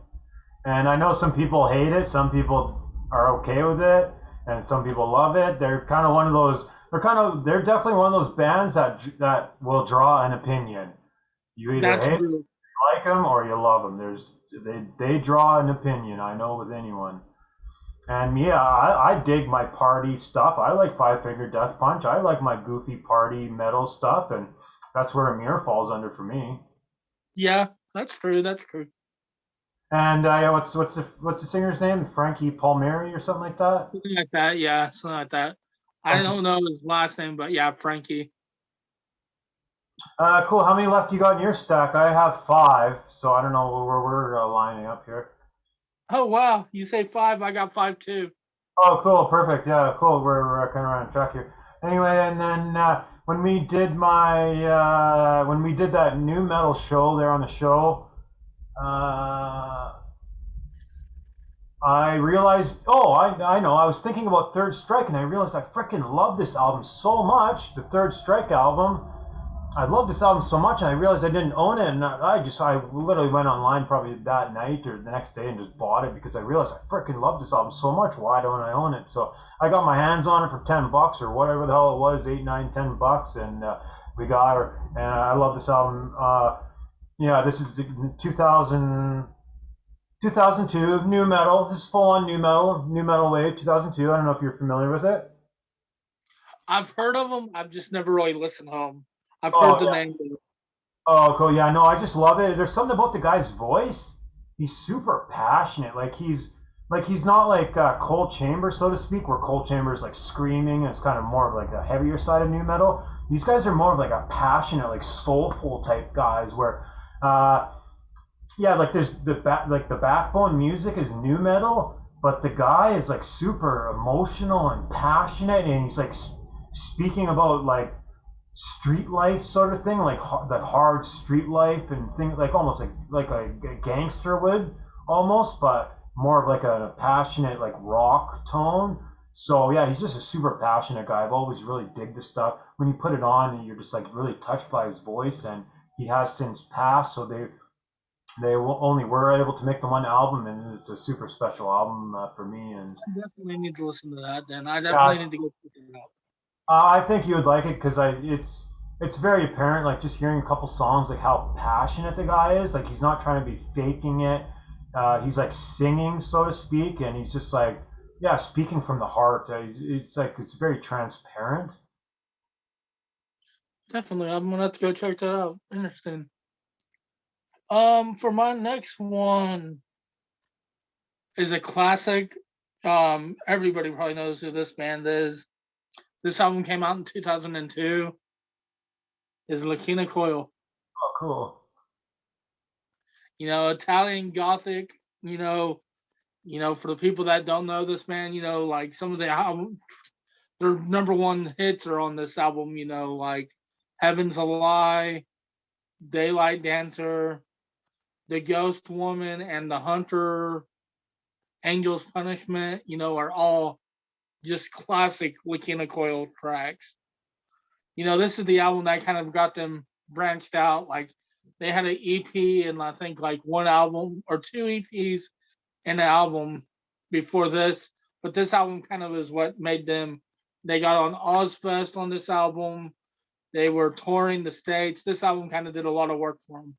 and I know some people hate it, some people are okay with it, and some people love it. They're kind of one of those. They're definitely one of those bands that will draw an opinion. You either That's hate true. like them or you love them. They draw an opinion. I know with anyone. And yeah, I dig my party stuff. I like Five Finger Death Punch. I like my goofy party metal stuff, and that's where Amir falls under for me. Yeah, that's true. That's true. And what's the singer's name? Frankie Palmieri or something like that. Something like that. Yeah, something like that. I Frankie. don't know his last name, but yeah, Frankie. Cool. How many left you got in your stack? I have 5, so I don't know where we're lining up here. Oh wow, you say 5? I got 5 too. Oh, cool. Perfect. Yeah, cool. We're kind of on track here. Anyway, and then when we did that new metal show there on the show, uh, I realized, I know, I was thinking about Third Strike, and I realized I freaking love this album so much, the Third Strike album. I love this album so much, and I realized I didn't own it, and I literally went online probably that night or the next day and just bought it because I realized I freaking love this album so much. Why don't I own it? So I got my hands on it for $10 or whatever the hell it was, 8, 9, $10, and we got her. And I love this album. Yeah, this is the 2002 new metal. This is full on new metal wave. 2002. I don't know if you're familiar with it. I've heard of them. I've just never really listened to them. I've Oh heard the yeah. name. Oh, cool. Yeah, no, I just love it. There's something about the guy's voice. He's super passionate. He's not like Cold Chamber, so to speak, where Cold Chamber is like screaming and it's kind of more of like a heavier side of new metal. These guys are more of like a passionate, like soulful type guys where yeah, like there's the backbone music is new metal, but the guy is like super emotional and passionate, and he's like speaking about like street life sort of thing, like that hard street life and thing, like almost like a gangster would almost, but more of like a passionate like rock tone. So yeah, he's just a super passionate guy. I've always really digged this stuff. When you put it on, and you're just like really touched by his voice, and he has since passed, so they only were able to make the one album, and it's a super special album for me. And I definitely need to listen to that. Then I yeah, definitely need to go check it out. I think you would like it because it's very apparent, like just hearing a couple songs, like how passionate the guy is. Like he's not trying to be faking it. He's like singing, so to speak, and he's just like, yeah, speaking from the heart. It's like it's very transparent. Definitely, I'm gonna have to go check that out. Interesting. For my next one is a classic. Everybody probably knows who this band is. This album came out in 2002. Is Lakina Coil. Oh, cool. Italian Gothic. For the people that don't know this band, like some of the album, their number one hits are on this album. Like Heaven's a Lie, Daylight Dancer, The Ghost Woman, and The Hunter, Angel's Punishment, are all just classic Lakina Coil tracks. This is the album that kind of got them branched out. Like they had an EP and I think like one album or two EPs and an album before this, but this album kind of is what made them. They got on Ozfest on this album. They were touring the States. This album kind of did a lot of work for them.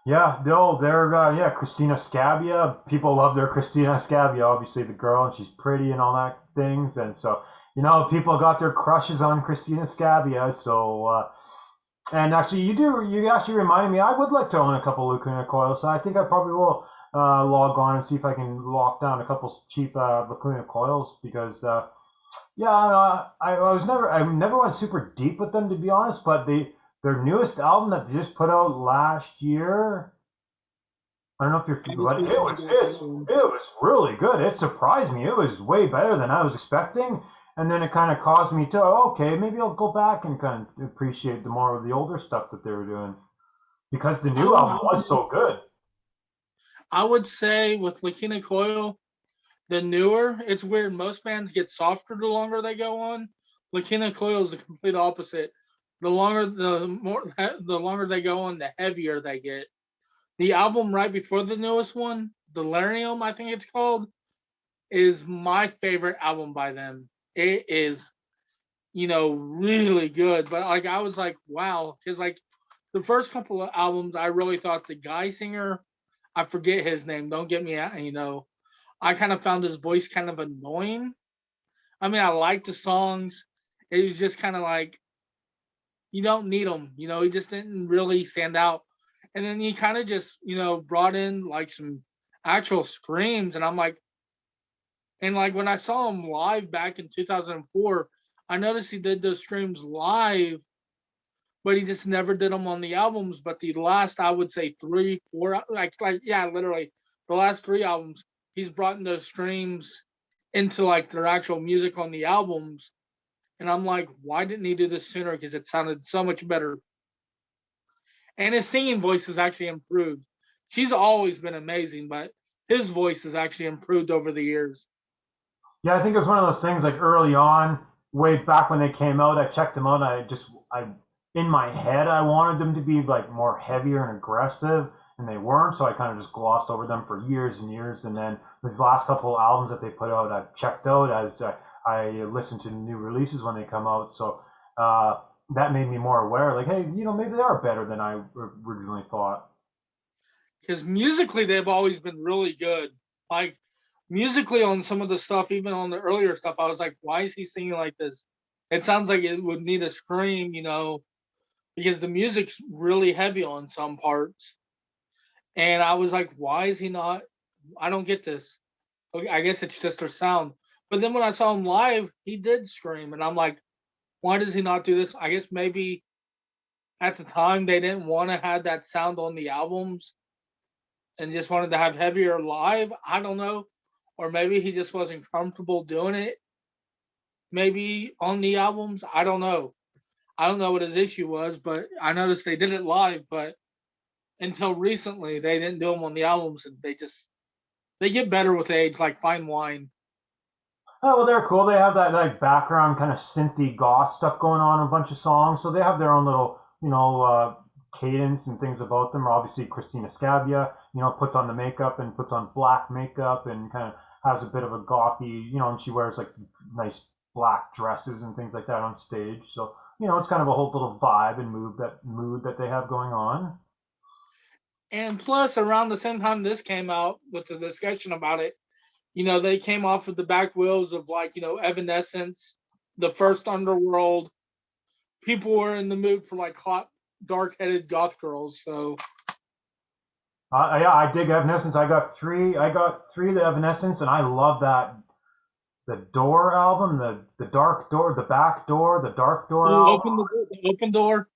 Yeah, they're Christina Scabbia. People love their Christina Scabbia, obviously the girl, and she's pretty and all that things. And so, people got their crushes on Christina Scabbia. So, and actually, you actually reminded me, I would like to own a couple Lacuna Coils. So I think I probably will log on and see if I can lock down a couple cheap Lacuna Coils because, I never went super deep with them to be honest, but their newest album that they just put out last year. I don't know if but it was really good. It surprised me. It was way better than I was expecting, and then it kind of caused me to okay, maybe I'll go back and kind of appreciate the more of the older stuff that they were doing because the new album was so good. I would say with Lacuna Coil, the newer, it's weird. Most bands get softer the longer they go on. Lacuna Coil is the complete opposite. The longer they go on, the heavier they get. The album right before the newest one, Delirium, I think it's called, is my favorite album by them. It is, really good. But like I was like, wow, because like the first couple of albums, I really thought the guy singer, I forget his name. Don't get me out. I kind of found his voice kind of annoying. I mean, I liked the songs. It was just kind of like you don't need him. He just didn't really stand out. And then he kind of just, brought in like some actual screams. And I'm like, and like when I saw him live back in 2004, I noticed he did those screams live, but he just never did them on the albums. But the last, I would say 3, 4, yeah, literally the last 3 albums, he's brought in those screams into like their actual music on the albums. And I'm like, why didn't he do this sooner? Because it sounded so much better. And his singing voice has actually improved. She's always been amazing, but his voice has actually improved over the years. Yeah, I think it was one of those things like early on, way back when they came out, I checked them out. I in my head, I wanted them to be like more heavier and aggressive, and they weren't. So I kind of just glossed over them for years and years. And then these last couple of albums that they put out, I've checked out as I listen to the new releases when they come out. So that made me more aware, like, hey, maybe they are better than I originally thought. Because musically, they've always been really good. Like, musically on some of the stuff, even on the earlier stuff, I was like, why is he singing like this? It sounds like it would need a scream, because the music's really heavy on some parts. And I was like, why is he not? I don't get this. Okay, I guess it's just their sound. But then when I saw him live, he did scream. And I'm like, why does he not do this? I guess maybe at the time they didn't want to have that sound on the albums and just wanted to have heavier live. I don't know. Or maybe he just wasn't comfortable doing it. Maybe on the albums. I don't know. I don't know what his issue was, but I noticed they did it live, but until recently they didn't do them on the albums, and they get better with age, like fine wine. Oh well, they're cool. They have that like background kind of synthy goth stuff going on in a bunch of songs, so they have their own little cadence and things about them. Obviously, Christina Scabbia, puts on the makeup and puts on black makeup and kind of has a bit of a gothy, and she wears like nice black dresses and things like that on stage. So it's kind of a whole little vibe and mood that they have going on. And plus, around the same time this came out with the discussion about it, they came off of the back wheels of like, Evanescence, the first Underworld. People were in the mood for like hot, dark-headed goth girls. So yeah, I dig Evanescence. I got three of the Evanescence, and I love that the Door album, the Dark Door, the Back Door, the Dark Door album. The open door.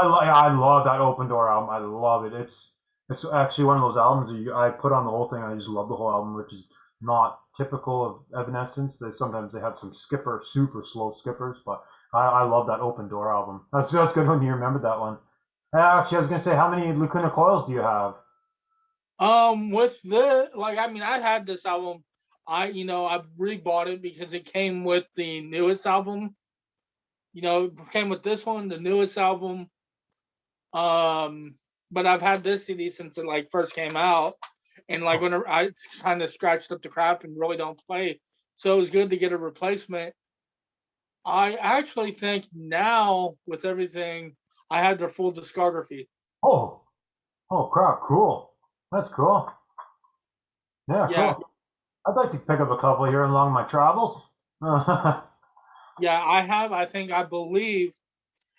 I love that Open Door album. I love it. It's actually one of those albums that I put on the whole thing. I just love the whole album, which is not typical of Evanescence. Sometimes they have some super slow skippers, but I love that Open Door album. That's good when you remember that one. Actually, I was gonna say, how many Lacuna Coils do you have? With the I had this album. I rebought it because it came with the newest album. It came with this one, the newest album. But I've had this CD since it like first came out, and like whenever I kind of scratched up the crap and really don't play, so it was good to get a replacement. I actually think now with everything, I have their full discography. Oh, oh crap, cool. That's cool. Yeah, Yeah, cool. I'd like to pick up a couple here along my travels. yeah, I have. I believe,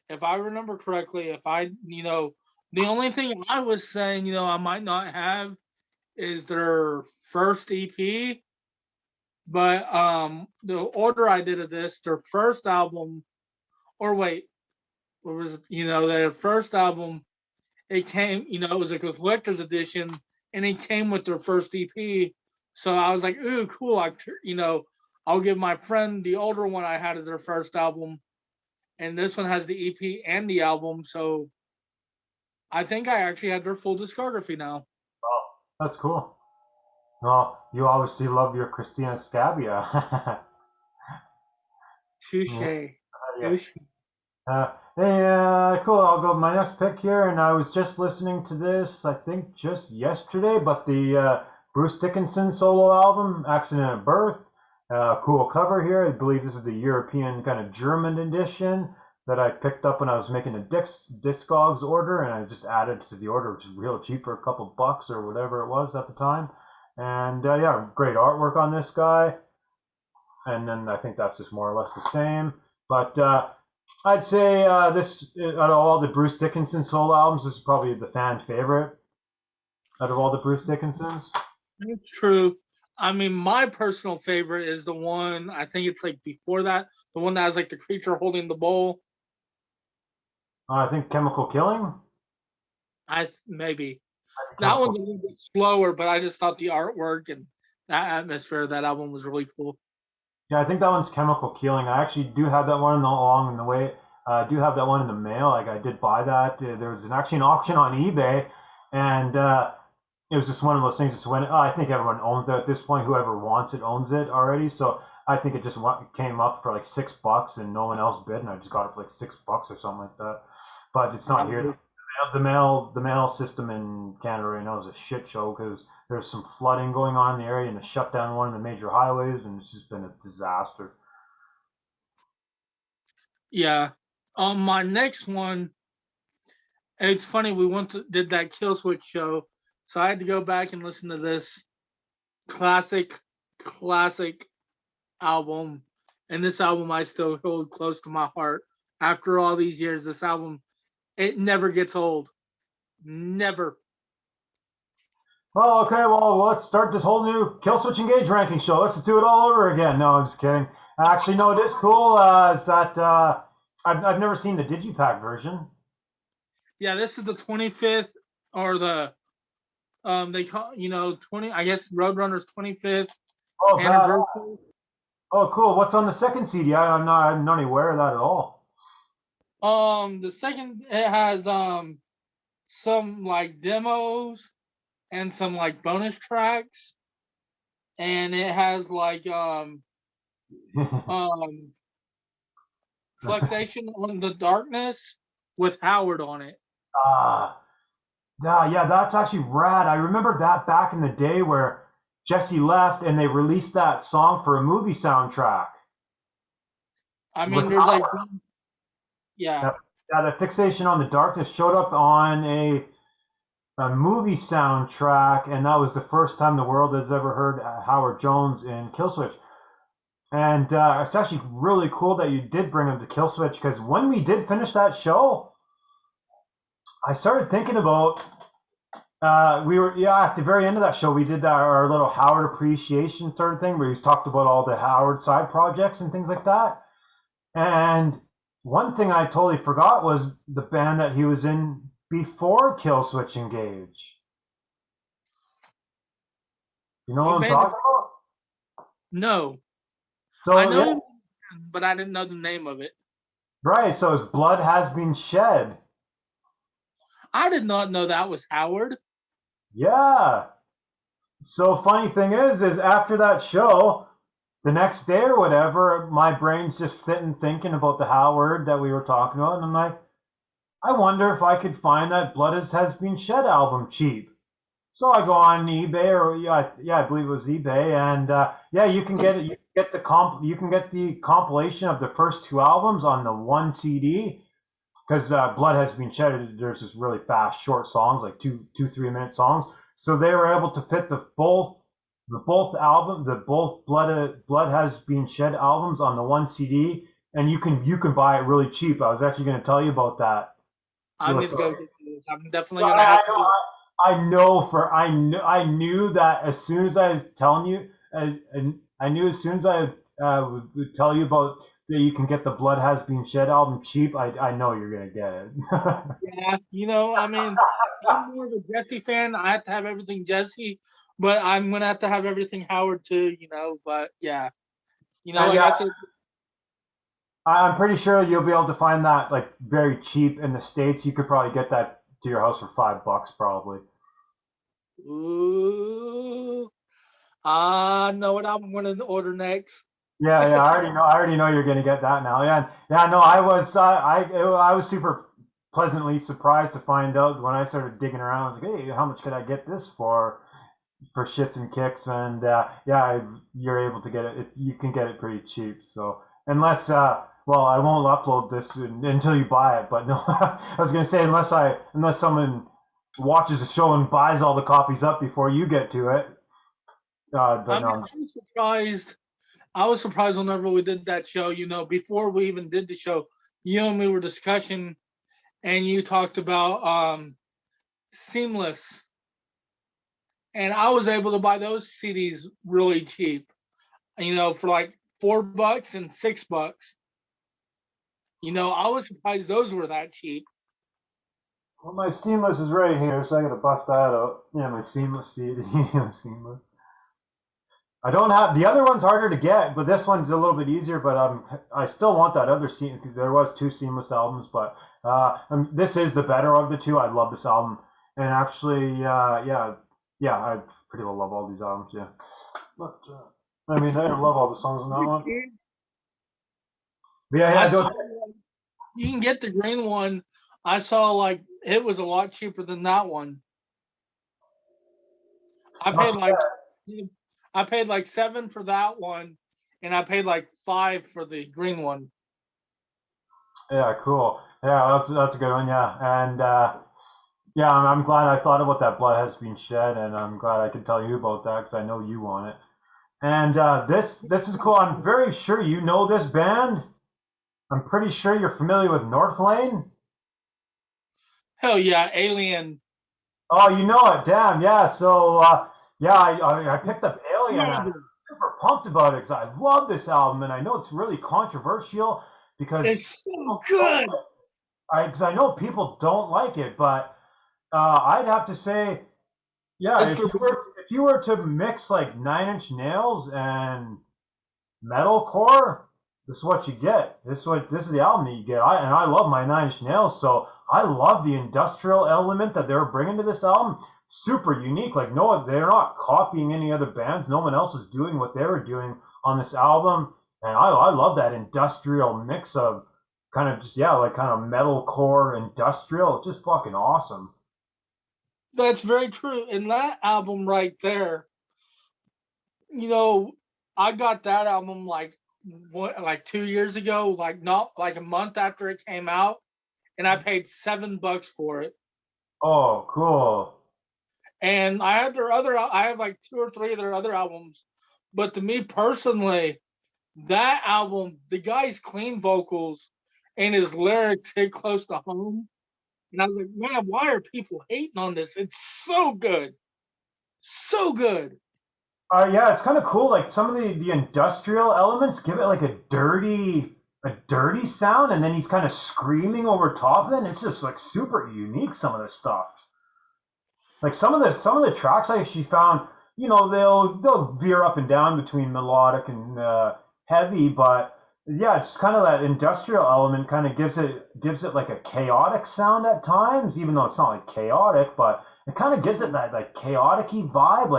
if I remember correctly, if I, the only thing I was saying, I might not have is their first EP, but the order I did of this, their first album, or wait, what was it? Their first album, it came, it was a collector's edition, and it came with their first EP. So I was like, ooh, cool. I'll give my friend the older one I had as their first album, and this one has the EP and the album. So I think I actually had their full discography now. Oh, that's cool. Well, you obviously love your Christina Scabia. Yeah, Touche. yeah. Touche. Hey, cool. I'll go my next pick here, and I was just listening to this, I think just yesterday, but the Bruce Dickinson solo album, Accident at Birth. Cool cover here. I believe this is the European kind of German edition that I picked up when I was making a Discogs order, and I just added to the order, which is real cheap for a couple bucks or whatever it was at the time. And yeah, great artwork on this guy. And then I think that's just more or less the same. But I'd say this, out of all the Bruce Dickinson solo albums, this is probably the fan favorite out of all the Bruce Dickinsons. It's true. I mean, my personal favorite is the one, I think it's like before that, the one that has like the creature holding the bowl. I think Chemical Killing. Maybe. That Chemical. one's a little bit slower, but I just thought the artwork and that atmosphere of that album was really cool. Yeah, I think that one's Chemical Killing. I actually do have that one along in the way. I do have that one in the mail. Like I did buy that. There was actually an auction on eBay, and it was just one of those things. Just when I think everyone owns it at this point. Whoever wants it owns it already. So I think it just came up for like $6, and no one else bid, and I just got it for like $6 or something like that. But it's not here. The mail system in Canada right now is a shit show because there's some flooding going on in the area and they shut down one of the major highways, and it's just been a disaster. Yeah. My next one, it's funny, did that Kill Switch show, so I had to go back and listen to this classic, classic album. And this album I still hold close to my heart. After all these years, this album, it never gets old. Never. Well, okay, well, let's start this whole new Kill Switch Engage ranking show. Let's do it all over again. No, I'm just kidding. Actually, no, it is cool. Is that I've never seen the Digipack version. Yeah, this is the 25th, or the they call 20, I guess, Roadrunner's 25th Oh, bad. anniversary. Oh, cool. What's on the second CD? I'm not aware of that at all. The second, it has some like demos and some like bonus tracks, and it has like um Flexation on the Darkness with Howard on it. Ah, yeah, that's actually rad. I remember that back in the day where Jesse left and they released that song for a movie soundtrack I mean, with there's like, Howard. yeah, Yeah, yeah, the Fixation on the Darkness showed up on a movie soundtrack, and that was the first time the world has ever heard Howard Jones in Killswitch. And it's actually really cool that you did bring him to Killswitch because when we did finish that show, I started thinking about we were at the very end of that show we did our little Howard appreciation sort of thing where he's talked about all the Howard side projects and things like that. And one thing I totally forgot was the band that he was in before Killswitch Engage. You know what I'm talking about? no, I So yeah, know, but I didn't know the name of it. right. So his blood has been shed. I did not know that was Howard. Yeah. So funny thing is after that show, the next day or whatever, my brain's just sitting thinking about the Howard that we were talking about, and I'm like, I wonder if I could find that Blood has Been Shed album cheap. So I go on eBay, or yeah, I believe it was eBay, and yeah, you can get it. You can get you can get the compilation of the first two albums on the one CD because Blood Has Been Shed. There's just really fast, short songs, like 3 minute songs. So they were able to fit the both Blood Has Been Shed albums on the one CD, and you can buy it really cheap. I was actually going to tell you about that. I need to go get this. I'm definitely gonna have to do it. I knew that as soon as I was telling you, I knew as soon as I would tell you about that you can get the Blood Has Been Shed album cheap. I know you're gonna get it. Yeah, I mean, I'm more of a Jesse fan. I have to have everything Jesse, but I'm gonna have to have everything Howard too. But yeah, like I said. I'm pretty sure you'll be able to find that like very cheap in the States. You could probably get that to your house for $5 probably. Ooh, I know what I'm gonna order next. Yeah, I already know you're gonna get that now. Yeah. No, I was super pleasantly surprised to find out when I started digging around. I was like, hey, how much could I get this for shits and kicks? And you're able to get it. You can get it pretty cheap. So unless, well, I won't upload this until you buy it. But no, I was gonna say unless someone watches the show and buys all the copies up before you get to it. But no. I was surprised whenever we did that show. Before we even did the show, you and me were discussing, and you talked about Seamless, and I was able to buy those CDs really cheap. For like $4 and $6. I was surprised those were that cheap. Well, my Seamless is right here, so I gotta bust that out. Yeah, my Seamless CD. Seamless. I don't have the other one's harder to get, but this one's a little bit easier. But I still want that other Seamless because there was two Seamless albums, but this is the better of the two. I love this album, and actually, I pretty well love all these albums. Yeah, but I mean, I love all the songs on that one. But yeah, you can get the green one. I saw like it was a lot cheaper than that one. I paid like $7 for that one, and I paid like $5 for the green one. Yeah, cool. Yeah, that's a good one. Yeah, and yeah, I'm glad I thought about that. Blood Has Been Shed, and I'm glad I could tell you about that because I know you want it. And this is cool. I'm very sure you know this band. I'm pretty sure you're familiar with Northlane. Hell yeah, Alien. Oh, you know it. Damn, yeah. So yeah, I picked up Alien. I'm super pumped about it because I love this album, and I know it's really controversial because it's so good. Because I know people don't like it, but I'd have to say, yeah, if you were to mix like Nine Inch Nails and metalcore, this is what you get. This is the album that you get. I love my Nine Inch Nails, so I love the industrial element that they're bringing to this album. Super unique. Like no, they're not copying any other bands. No one else is doing what they were doing on this album, and I love that industrial mix of kind of just like kind of metalcore industrial. It's just fucking awesome. That's very true. And that album right there, I got that album like 2 years ago, like not like a month after it came out, and I paid $7 for it. Oh, cool. And I have like 2 or 3 of their other albums, but to me personally, that album, the guy's clean vocals and his lyrics hit close to home. And I was like, man, why are people hating on this? It's so good. So good. Yeah, it's kind of cool. Like some of the industrial elements give it like a dirty sound, and then he's kind of screaming over top of it. And it's just like super unique. Some of the stuff, like some of the tracks I actually found, they'll veer up and down between melodic and heavy, but yeah, it's kind of that industrial element kind of gives it like a chaotic sound at times, even though it's not like chaotic, but it kind of gives it that like chaotic-y vibe,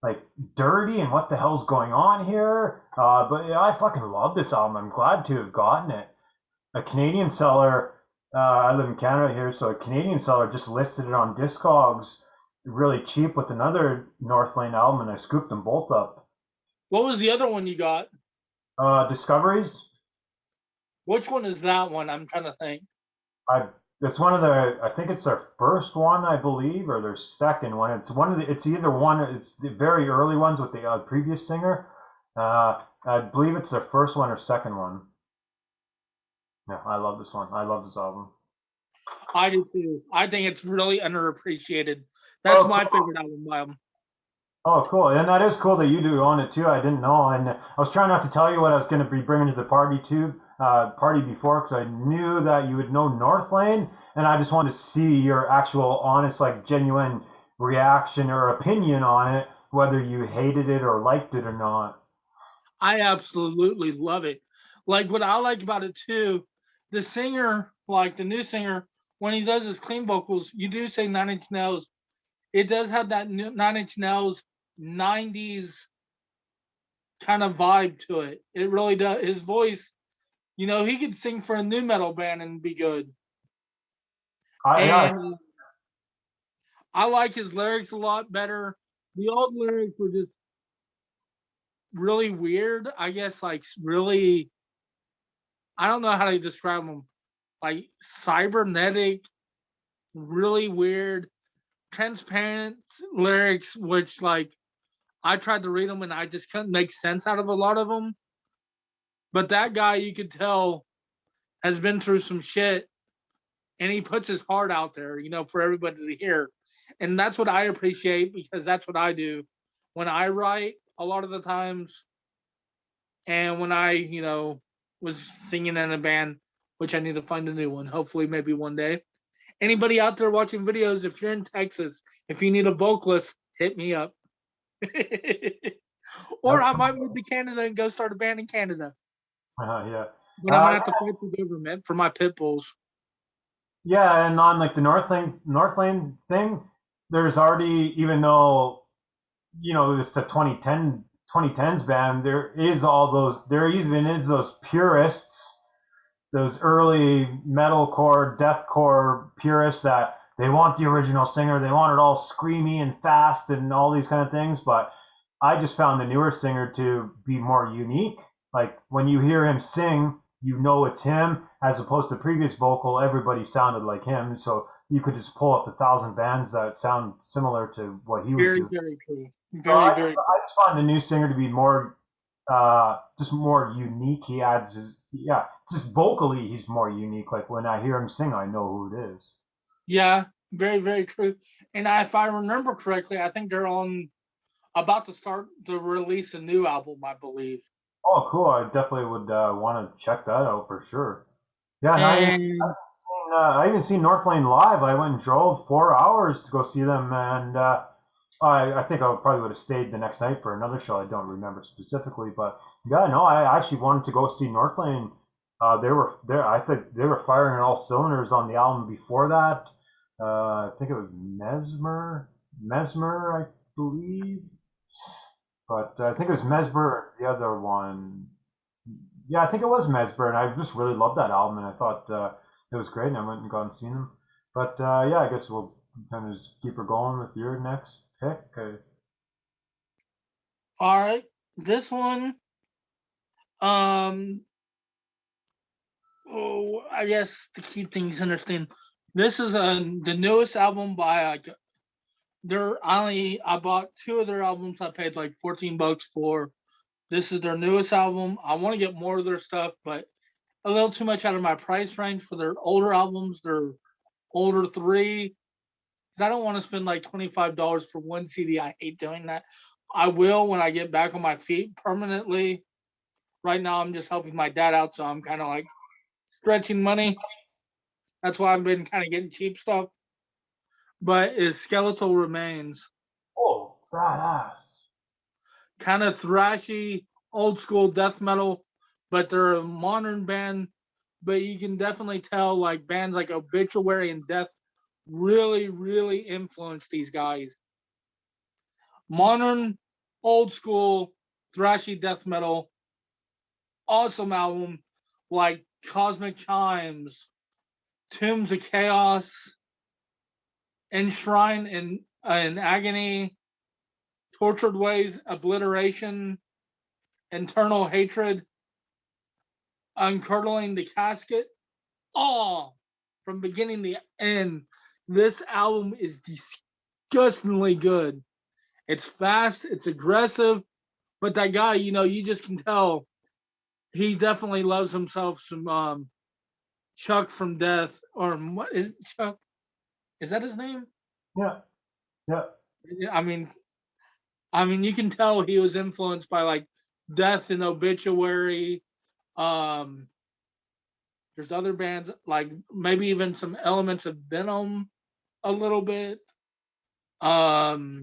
like dirty and what the hell's going on here. But yeah, I fucking love this album. I'm glad to have gotten it. A Canadian seller, I live in Canada here, so a Canadian seller just listed it on Discogs really cheap with another Northlane album, and I scooped them both up. What was the other one you got? Discoveries. Which one is that one? I'm trying to think. I it's one of the I think it's their first one, I believe, or their second one. It's one of the it's either one it's the very early ones with the previous singer. I believe it's their first one or second one. Yeah, I love this one. I love this album. I do too. I think it's really underappreciated. That's Oh, my cool. favorite album by him. Oh, cool. And that is cool that you do own it too. I didn't know. And I was trying not to tell you what I was going to be bringing to the party too, party before, because I knew that you would know North Lane, and I just wanted to see your actual honest, like genuine reaction or opinion on it, whether you hated it or liked it or not. I absolutely love it. Like what I like about it too, the singer, like the new singer, when he does his clean vocals, you do say Nine Inch Nails. It does have that Nine Inch Nails '90s kind of vibe to it. It really does. His voice, he could sing for a new metal band and be good. Yeah, And I like his lyrics a lot better. The old lyrics were just really weird. I guess like really, I don't know how to describe them. Like cybernetic, really weird, transparent lyrics, which like I tried to read them and I just couldn't make sense out of a lot of them. But that guy, you could tell, has been through some shit, and he puts his heart out there, for everybody to hear. And that's what I appreciate because that's what I do when I write a lot of the times. And when I, was singing in a band, which I need to find a new one, hopefully, maybe one day. Anybody out there watching videos, if you're in Texas, if you need a vocalist, hit me up. Or that's I cool. might move to Canada and go start a band in Canada. Yeah. But I'm gonna have to fight the government for my pit bulls. Yeah, and on like the North Lane thing, there's already even though it's a 2010s band, there even is those purists, those early metalcore, deathcore purists that they want the original singer, they want it all screamy and fast and all these kind of things. But I just found the newer singer to be more unique. Like when you hear him sing, you know it's him, as opposed to previous vocal, everybody sounded like him. So you could just pull up 1,000 bands that sound similar to what he was Very, doing. very true. So Very, very true. I just find the new singer to be more, just more unique. He adds his, yeah, just vocally, he's more unique. Like when I hear him sing, I know who it is. Yeah, very, very true. And if I remember correctly, I think they're on about to start to release a new album, I believe. Oh, cool. I definitely would want to check that out for sure. Yeah, and And I even seen North Lane live. I went and drove 4 hours to go see them, and I think I probably would have stayed the next night for another show. I don't remember specifically, but yeah, no, I actually wanted to go see North Lane. They were there. I think they were firing on all cylinders on the album before that. I think it was Mesmer, I believe. But I think it was Mesmer, the other one. Yeah, I think it was Mesmer, and I just really loved that album, and I thought it was great, and I went and gone and seen them. But yeah, I guess we'll kind of just keep her going with your next pick. all right, this one, um, I guess to keep things interesting, this is the newest album by I bought two of their albums. I paid like $14 for. This is their newest album. I want to get more of their stuff, but a little too much out of my price range for their older albums. Their older three, because I don't want to spend like $25 for one CD. I hate doing that. I will when I get back on my feet permanently. Right now, I'm just helping my dad out, so I'm kind of like stretching money. That's why I've been kind of getting cheap stuff. But is Skeletal Remains, Oh, badass. kind of thrashy, old school death metal, but they're a modern band. But you can definitely tell like bands like Obituary and Death really, really influenced these guys. Modern, old school, thrashy death metal, awesome album like Cosmic Chimes, Tombs of Chaos, Enshrine in Agony, Tortured Ways, Obliteration, Internal Hatred. Uncurdling the Casket. Oh, from beginning to end, this album is disgustingly good. It's fast, it's aggressive, but that guy, you just can tell he definitely loves himself some Chuck from Death, or what is it, Chuck? Is that his name? Yeah, yeah. I mean, you can tell he was influenced by like Death and Obituary. Um, there's other bands like maybe even some elements of Venom a little bit. Not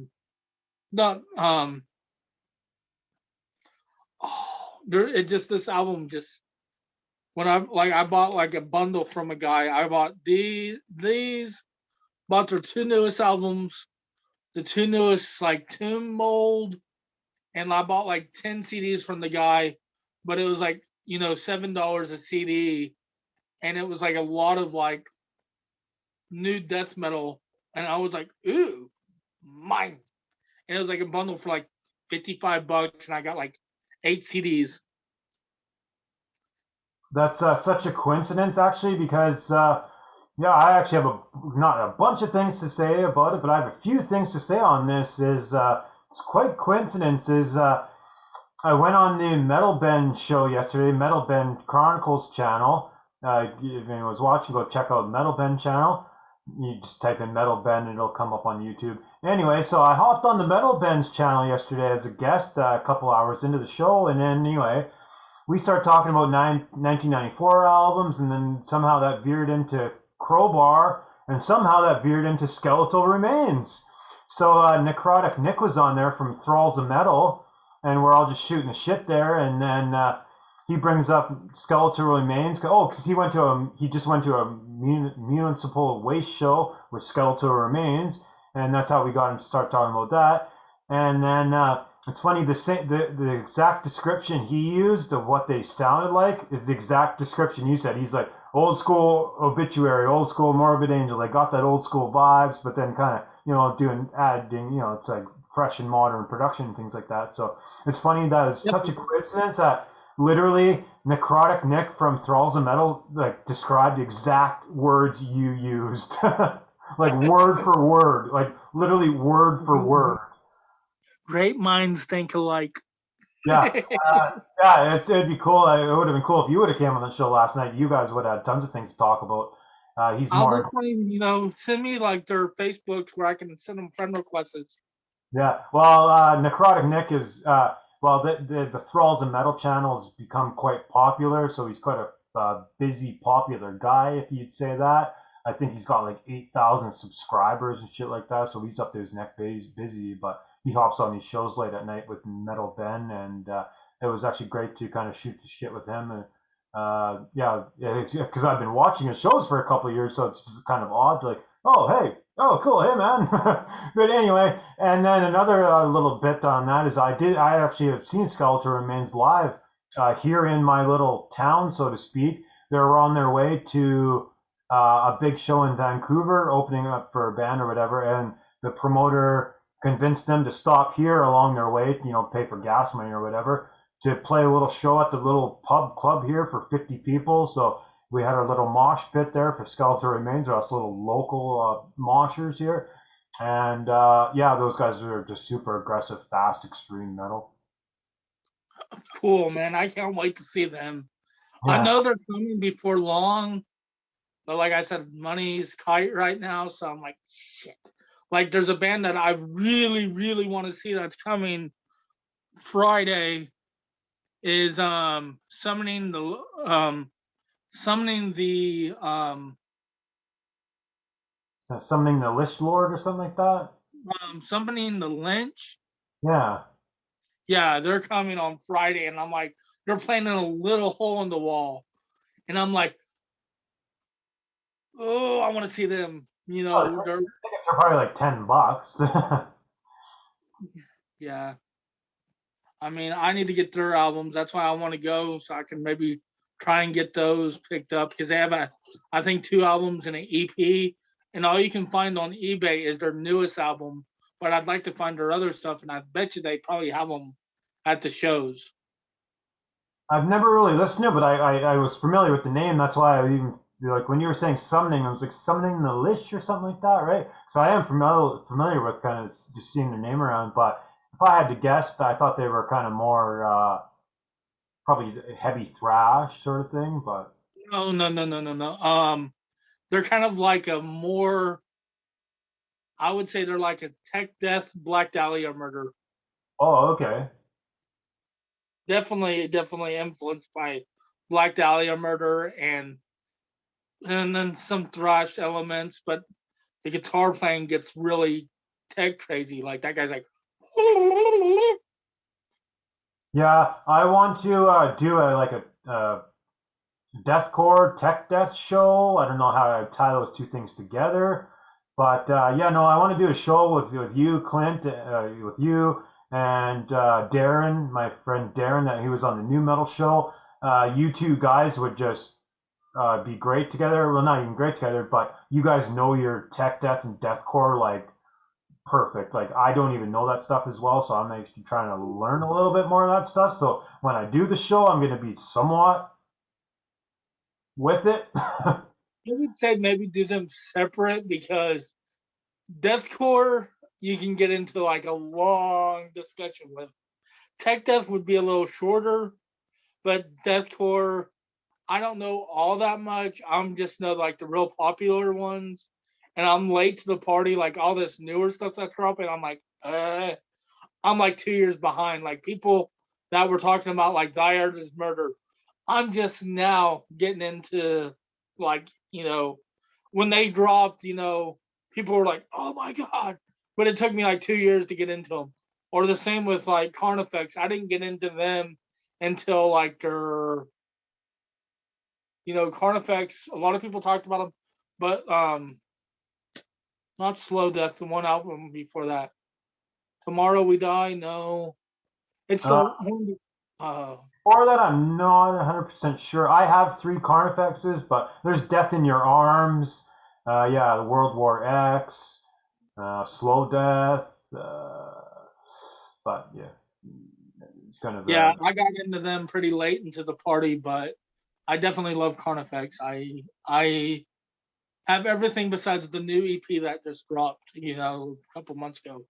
there. It just this album just when I bought like a bundle from a guy. I bought these bought their two newest albums, the two newest like Tomb Mold, and I bought like 10 CDs from the guy, but it was like $7 a CD, and it was like a lot of like new death metal, and I was like, ooh, mine. And it was like a bundle for like $55, and I got like 8 CDs. That's such a coincidence, actually, because yeah, I actually have not a bunch of things to say about it, but I have a few things to say on this. It's quite coincidence. I went on the Metal Bend show yesterday, Metal Bend Chronicles channel. If anyone's watching, go check out Metal Bend channel. You just type in Metal Bend and it'll come up on YouTube. Anyway, so I hopped on the Metal Bend's channel yesterday as a guest a couple hours into the show, and then anyway, we started talking about 1994 albums, and then somehow that veered into Crowbar, and somehow that veered into Skeletal Remains. So Necrotic Nick was on there from Thralls of Metal, and we're all just shooting the shit there, and then he brings up Skeletal Remains. Oh, because he just went to a municipal waste show with Skeletal Remains, and that's how we got him to start talking about that. And then it's funny, the exact description he used of what they sounded like is the exact description you said. He's like, old school Obituary, old school Morbid Angel. They got that old school vibes, but then kind of adding, it's like fresh and modern production and things like that. So it's funny that it's such a coincidence that literally Necrotic Nick from Thralls of Metal like described the exact words you used, like word for word, like literally word for word. Great minds think alike. Yeah, yeah, it'd be cool. It would have been cool if you would have came on the show last night. You guys would have had tons of things to talk about. He's I'll more. definitely, send me like their Facebooks where I can send them friend requests. Yeah, well, Necrotic Nick is well, the Thralls of Metal channel has become quite popular, so he's quite a busy, popular guy, if you'd say that. I think he's got like 8,000 subscribers and shit like that, so he's up to his neck. He's busy, but he hops on these shows late at night with Metal Ben, and it was actually great to kind of shoot the shit with him. And yeah, because I've been watching his shows for a couple of years, so it's just kind of odd, like, oh hey, oh cool, hey man. But anyway, and then another little bit on that is I actually have seen Skeletal Remains live here in my little town, so to speak. They were on their way to a big show in Vancouver, opening up for a band or whatever, and the promoter convinced them to stop here along their way, pay for gas money or whatever, to play a little show at the little pub club here for 50 people. So we had our little mosh pit there for Skeletal Remains, or us little local moshers here. And yeah, those guys are just super aggressive, fast, extreme metal. Cool, man. I can't wait to see them. Yeah. I know they're coming before long, but like I said, money's tight right now, so I'm like, shit. Like, there's a band that I really, really want to see that's coming Friday. Is summoning the So summoning the Lich Lord or something like that. summoning the Lynch. Yeah. Yeah, they're coming on Friday, and I'm like, they're playing in a little hole in the wall, and I'm like, oh, I want to see them. They're Tickets are probably like $10. yeah. I mean, I need to get their albums. That's why I want to go, so I can maybe try and get those picked up, because they have I think 2 albums and an EP, and all you can find on eBay is their newest album. But I'd like to find their other stuff, and I bet you they probably have them at the shows. I've never really listened to it, but I was familiar with the name. That's why I even like when you were saying summoning, I was like summoning the Lich or something like that, right? So I am familiar with kind of just seeing their name around. But if I had to guess, I thought they were kind of more probably heavy thrash sort of thing. But No, no, no, no, no, no. They're kind of like a more. I would say they're like a tech death Black Dahlia murder. oh, okay. Definitely influenced by Black Dahlia murder and then some thrash elements, but the guitar playing gets really tech crazy. Like that guy's like, Yeah, I want to do a like a deathcore tech death show. I don't know how I tie those two things together, but yeah, no, I want to do a show with you, Clint, with you and Darren, my friend Darren, that he was on the new metal show. You two guys would just be great together. Well, not even great together, but you guys know your tech death and deathcore like perfect. Like I don't even know that stuff as well, so I'm actually trying to learn a little bit more of that stuff. So when I do the show, I'm going to be somewhat with it. I would say maybe do them separate because deathcore you can get into like a long discussion with. Tech death would be a little shorter, but deathcore I don't know all that much. I'm just know like the real popular ones, and I'm late to the party. Like all this newer stuff that's dropping, I'm like 2 years behind. Like people that were talking about like Die Hard is Murder, I'm just now getting into like when they dropped. People were like, oh my god, but it took me like 2 years to get into them. Or the same with like Carnifex. I didn't get into them until like their Carnifex. A lot of people talked about them, but not Slow Death. The one album before that, Tomorrow We Die. No, it's the uh, one. or that I'm not 100% sure. I have three Carnifexes, but there's Death in Your Arms, yeah, World War X, Slow Death, but yeah, it's kind of Yeah, I got into them pretty late into the party, but I definitely love Carnifex. I have everything besides the new EP that just dropped, a couple months ago.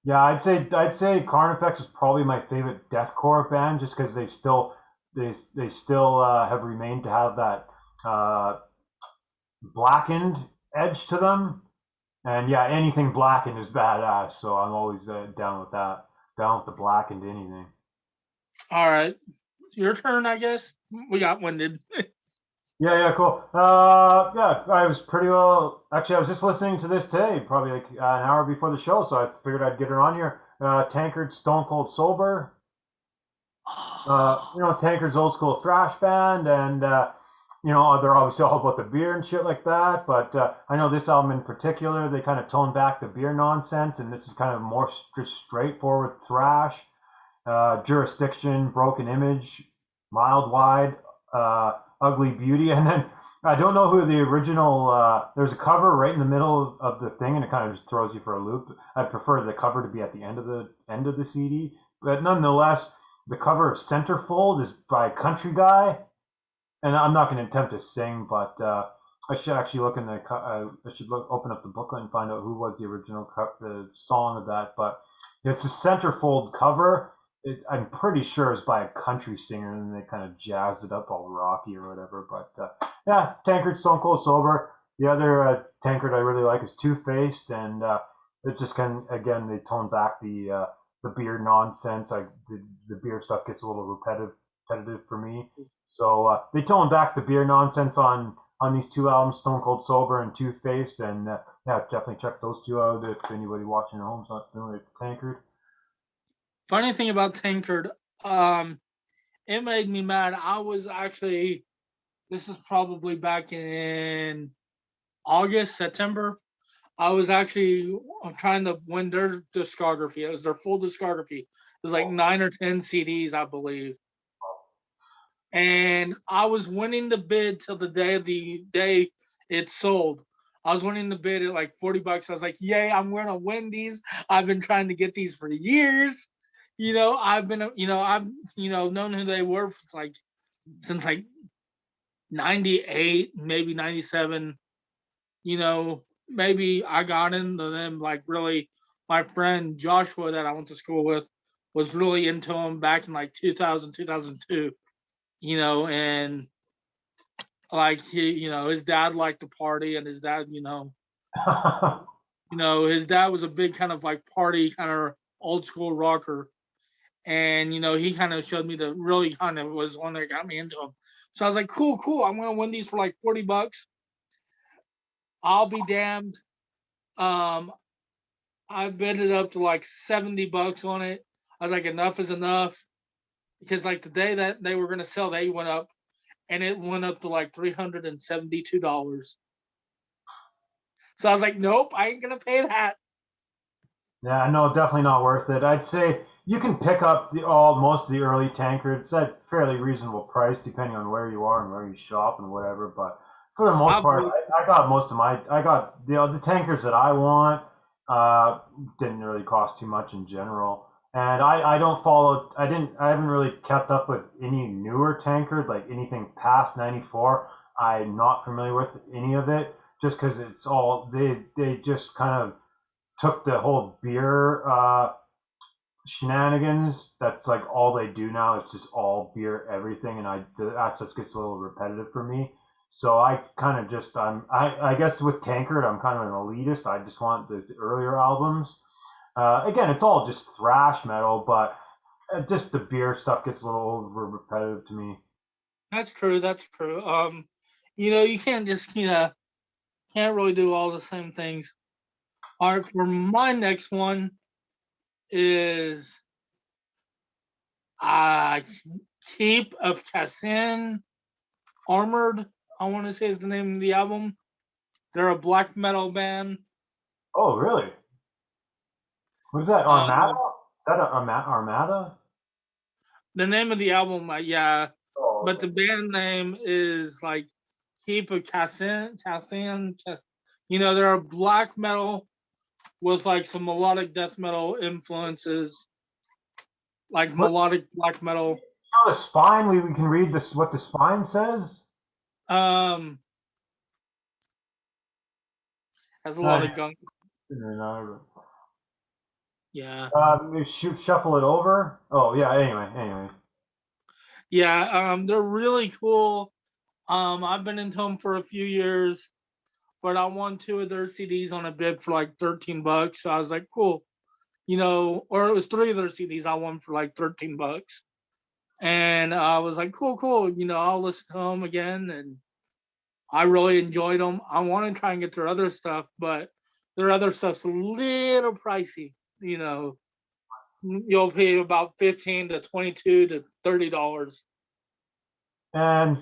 yeah. I'd say Carnifex is probably my favorite deathcore band, just because they still have remained to have that uh, blackened edge to them. And yeah, anything blackened is badass. So I'm always down with that. Down with the blackened anything. All right, your turn, I guess. We got winded. Yeah, yeah, cool. Yeah, I was pretty well. Actually, I was just listening to this today, probably like an hour before the show, so I figured I'd get her on here. Tankard, Stone Cold Sober. Tankard's old school thrash band, and they're obviously all about the beer and shit like that. But I know this album in particular, they kind of toned back the beer nonsense, and this is kind of more just straightforward thrash. Jurisdiction, Broken Image, Mild Wide, Ugly Beauty, and then I don't know who the original. There's a cover right in the middle of the thing, and it kind of just throws you for a loop. I prefer the cover to be at the end of the CD, but nonetheless, the cover of Centerfold is by a country guy, and I'm not going to attempt to sing, but I should actually look in the. Open up the booklet and find out who was the original the song of that. But it's a Centerfold cover. I'm pretty sure it's by a country singer, and they kind of jazzed it up all rocky or whatever. But yeah, Tankard, Stone Cold Sober. The other Tankard I really like is Two Faced, and it just kind of, again, they toned back the beer nonsense. The beer stuff gets a little repetitive for me. So they toned back the beer nonsense on these two albums, Stone Cold Sober and Two Faced, and yeah, definitely check those two out if anybody watching at home is not familiar with Tankard. Funny thing about Tankard, um, it made me mad. I was actually, this is probably back in August, September. I was actually trying to win their discography. It was their full discography. It was like 9 or 10 CDs, I believe. And I was winning the bid till the day it sold. I was winning the bid at like $40. I was like, "Yay! I'm gonna win these. I've been trying to get these for years." I've been, I've, known who they were for since like 98, maybe 97. Maybe I got into them like really. My friend Joshua that I went to school with was really into them back in like 2000, 2002. And like his dad liked to party, and his dad, his dad was a big kind of like party kind of old school rocker, and he kind of showed me the really kind of was one that got me into them. So I was like, cool, cool. I'm gonna win these for like $40. I'll be damned. Um, I bid it up to like $70 on it. I was like, enough is enough, because like the day that they were gonna sell, they went up, and it went up to like $372. So I was like, nope, I ain't gonna pay that. Yeah, no, definitely not worth it. I'd say you can pick up most of the early tankards at fairly reasonable price, depending on where you are and where you shop and whatever. But for the most part, Probably. I got most of I got the tankards that I want. Uh, didn't really cost too much in general, and I don't follow. I haven't really kept up with any newer tankard, like anything past '94. I'm not familiar with any of it, just because it's all they just kind of took the whole beer shenanigans. That's like all they do now. It's just all beer everything, and that just gets a little repetitive for me. So I kind of just I guess with Tankard I'm kind of an elitist. I just want the earlier albums. Again, it's all just thrash metal, but just the beer stuff gets a little over repetitive to me. That's true. That's true. You can't just can't really do all the same things. All right, for my next one is uh Keep of Kassin Armored. I want to say is the name of the album. They're a black metal band. Oh, really? What is that? Armada? Uh, Is that Armada? the name of the album, yeah, Oh, but the okay. band name is like Keep of Kassin. They're a black metal with like some melodic death metal influences, like What? melodic black metal. The spine. We can read this. What the spine says. Um, has a lot Uh, of gunk. no, Yeah, shuffle it over. Oh yeah. Anyway. yeah. They're really cool. I've been into them for a few years, but I won two of their CDs on a bid for like $13. So I was like, cool, or it was three of their CDs I won for like $13. And I was like, cool, cool. I'll listen to them again, and I really enjoyed them. I want to try and get their other stuff, but their other stuff's a little pricey. You'll pay about 15 to 22 to $30. And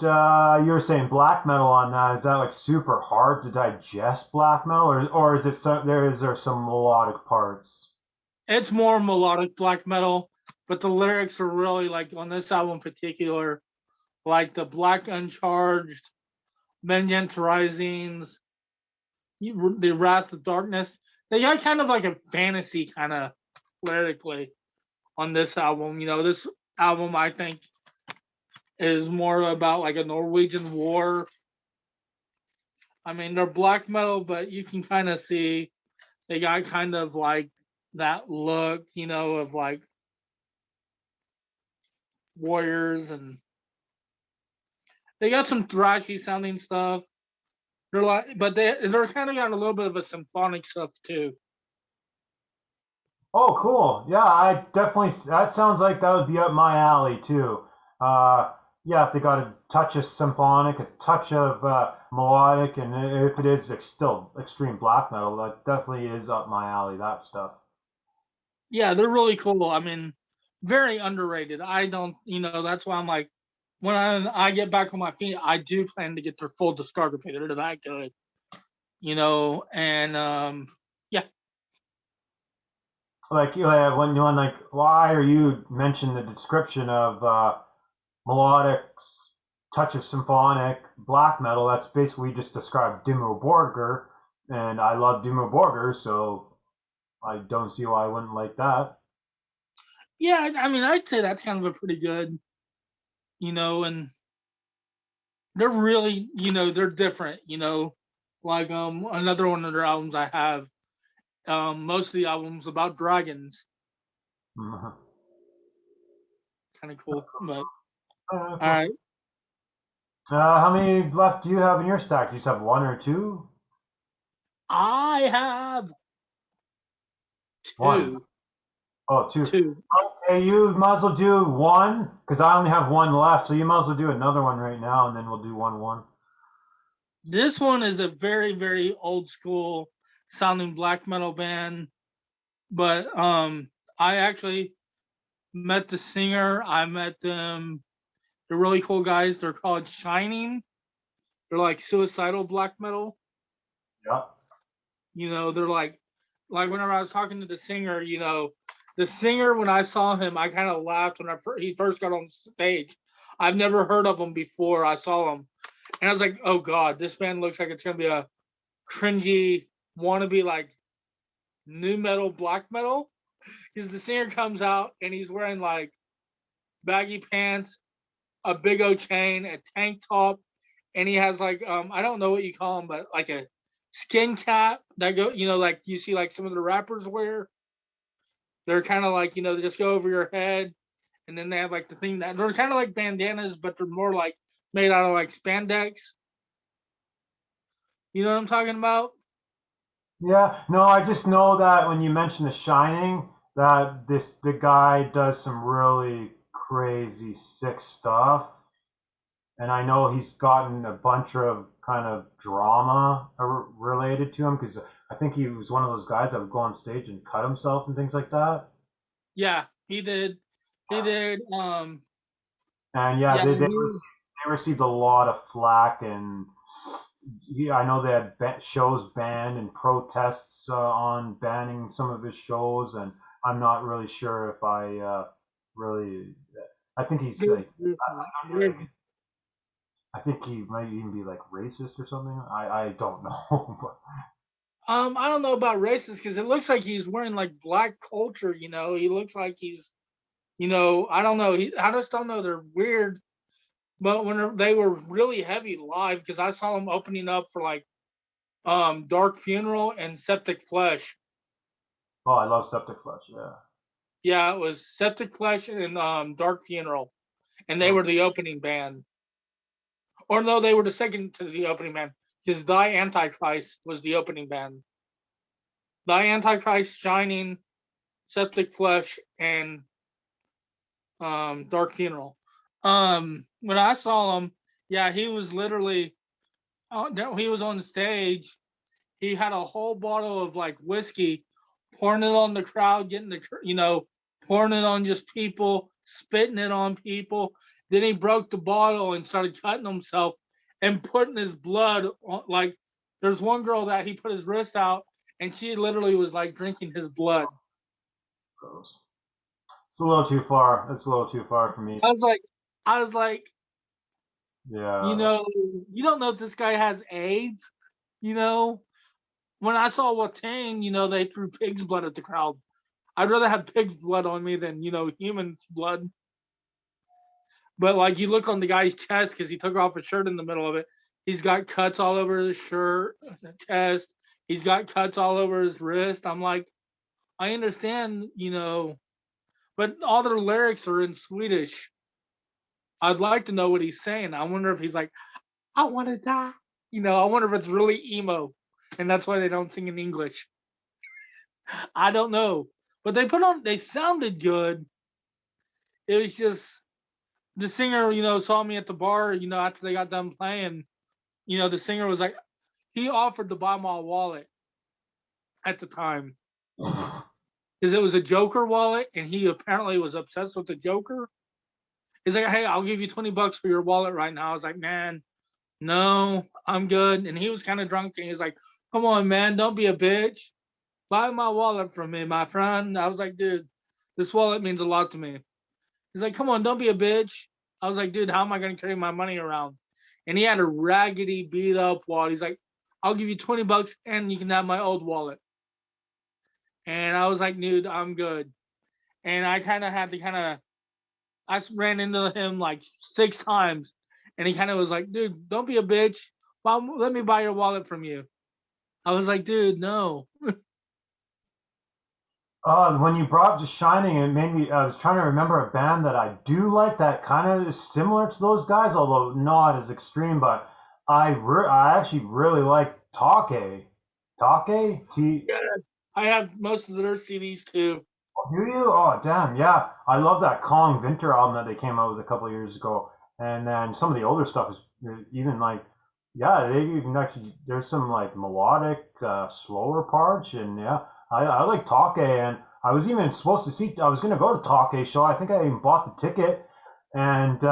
you were saying black metal on that. Is that like super hard to digest black metal, or is it is there some melodic parts? It's more melodic black metal, but the lyrics are really like on this album in particular, like the Black Uncharged, Vengeance Risings, the Wrath of Darkness. They got kind of like a fantasy kind of lyrically on this album. This album I think is more about like a Norwegian war. I mean, they're black metal, but you can kind of see they got kind of like that look, of like warriors, and they got some thrashy sounding stuff. They're like, but they're kind of got a little bit of a symphonic stuff too. Oh, cool. Yeah, I definitely. That sounds like that would be up my alley too. Uh, yeah, if they got a touch of symphonic, a touch of melodic, and if it is still extreme black metal, that definitely is up my alley. That stuff. Yeah, they're really cool. I mean, very underrated. I don't, that's why I'm like, when I get back on my feet, I do plan to get their full discography. They're that good, and yeah. Like when like why are you mention the description of melodic, touch of symphonic, black metal? That's basically just described Dimmu Borgir, and I love Dimmu Borgir, so I don't see why I wouldn't like that. Yeah, I mean, I'd say that's kind of a pretty good, and they're really, they're different, like another one of their albums I have, most of the albums about dragons, Mhm. kind of cool. But all Cool. right, How many left do you have in your stack? Do you just have one or two? I have One. two, Oh, two. two. Okay, you might as well do one because I only have one left, so you might as well do another one right now, and then we'll do one. This one is a very, very old school sounding black metal band, but I actually met the singer. I met them. They're really cool guys. They're called Shining. They're like suicidal black metal. Yeah. They're like whenever I was talking to the singer, the singer when I saw him, I kind of laughed when he first got on stage. I've never heard of him before I saw him, and I was like, oh god, this band looks like it's gonna be a cringy wannabe like new metal black metal. Because the singer comes out and he's wearing like baggy pants, a big O chain, a tank top, and he has like I don't know what you call them, but like a skin cap that go like you see like some of the rappers wear. They're kind of like they just go over your head, and then they have like the thing that they're kind of like bandanas, but they're more like made out of like spandex. You know what I'm talking about? Yeah. No, I just know that when you mention The Shining, that the guy does some really crazy sick stuff. And I know he's gotten a bunch of kind of drama related to him because I think he was one of those guys that would go on stage and cut himself and things like that. Yeah, he did. He did. And yeah, Yeah, they received a lot of flack, and yeah, I know they had shows banned and protests on banning some of his shows, and I'm not really sure if I really. I think he's like I think he might even be like racist or something. I don't know. But I don't know about racist because it looks like he's wearing like black culture. He looks like he's, I don't know. I just don't know. They're weird. But when they were really heavy live, because I saw them opening up for like Dark Funeral and Septic Flesh. oh, I love Septic Flesh. Yeah. Yeah, it was Septic Flesh and Dark Funeral, and they Oh, were the opening band. Or no, they were the second to the opening band. Because Die Antichrist was the opening band. Die Antichrist, Shining, Septic Flesh, and Dark Funeral. When I saw him, yeah, he was literally he was on stage. He had a whole bottle of like whiskey, pouring it on the crowd, getting pouring it on just people, spitting it on people. Then he broke the bottle and started cutting himself and putting his blood on. Like, there's one girl that he put his wrist out, and she literally was like drinking his blood. gross. It's a little too far. It's a little too far for me. I was like, I was like, you Yeah. know, you don't know if this guy has AIDS. You know, when I saw Watain, they threw pig's blood at the crowd. I'd rather have pig's blood on me than human's blood. But like you look on the guy's chest because he took off his shirt in the middle of it. He's got cuts all over his shirt, chest. He's got cuts all over his wrist. I'm like, I understand, but all their lyrics are in Swedish. I'd like to know what he's saying. I wonder if he's like, I want to die. I wonder if it's really emo, and that's why they don't sing in English. I don't know, but they sounded good. It was just the singer, saw me at the bar, after they got done playing. The singer was like, he offered to buy my wallet at the time because it was a Joker wallet, and he apparently was obsessed with the Joker. He's like, hey, I'll give you $20 for your wallet right now. I was like, man, no, I'm good. And he was kind of drunk, and he was like, come on, man, don't be a bitch. Buy my wallet from me, my friend. I was like, dude, this wallet means a lot to me. He's like, come on, don't be a bitch. I was like, dude, how am I going to carry my money around? And he had a raggedy, beat up wallet. He's like, I'll give you $20 and you can have my old wallet. And I was like, dude, I'm good. and I kind of had to I ran into him like 6 times, and he kind of was like, "Dude, don't be a bitch. Let me buy your wallet from you." I was like, "Dude, no." When you brought up The Shining, it made me. I was trying to remember a band that I do like that kind of is similar to those guys, although not as extreme. But I actually really like Take. Take? Yeah, I have most of their CDs too. Do you? Oh, damn, yeah. I love that Kong Winter album that they came out with a couple of years ago. And then some of the older stuff is even like, yeah, they even actually, there's some like melodic, slower parts. And yeah, I like Take. And I was even supposed to see, I was going to go to Take show. I think I even bought the ticket. And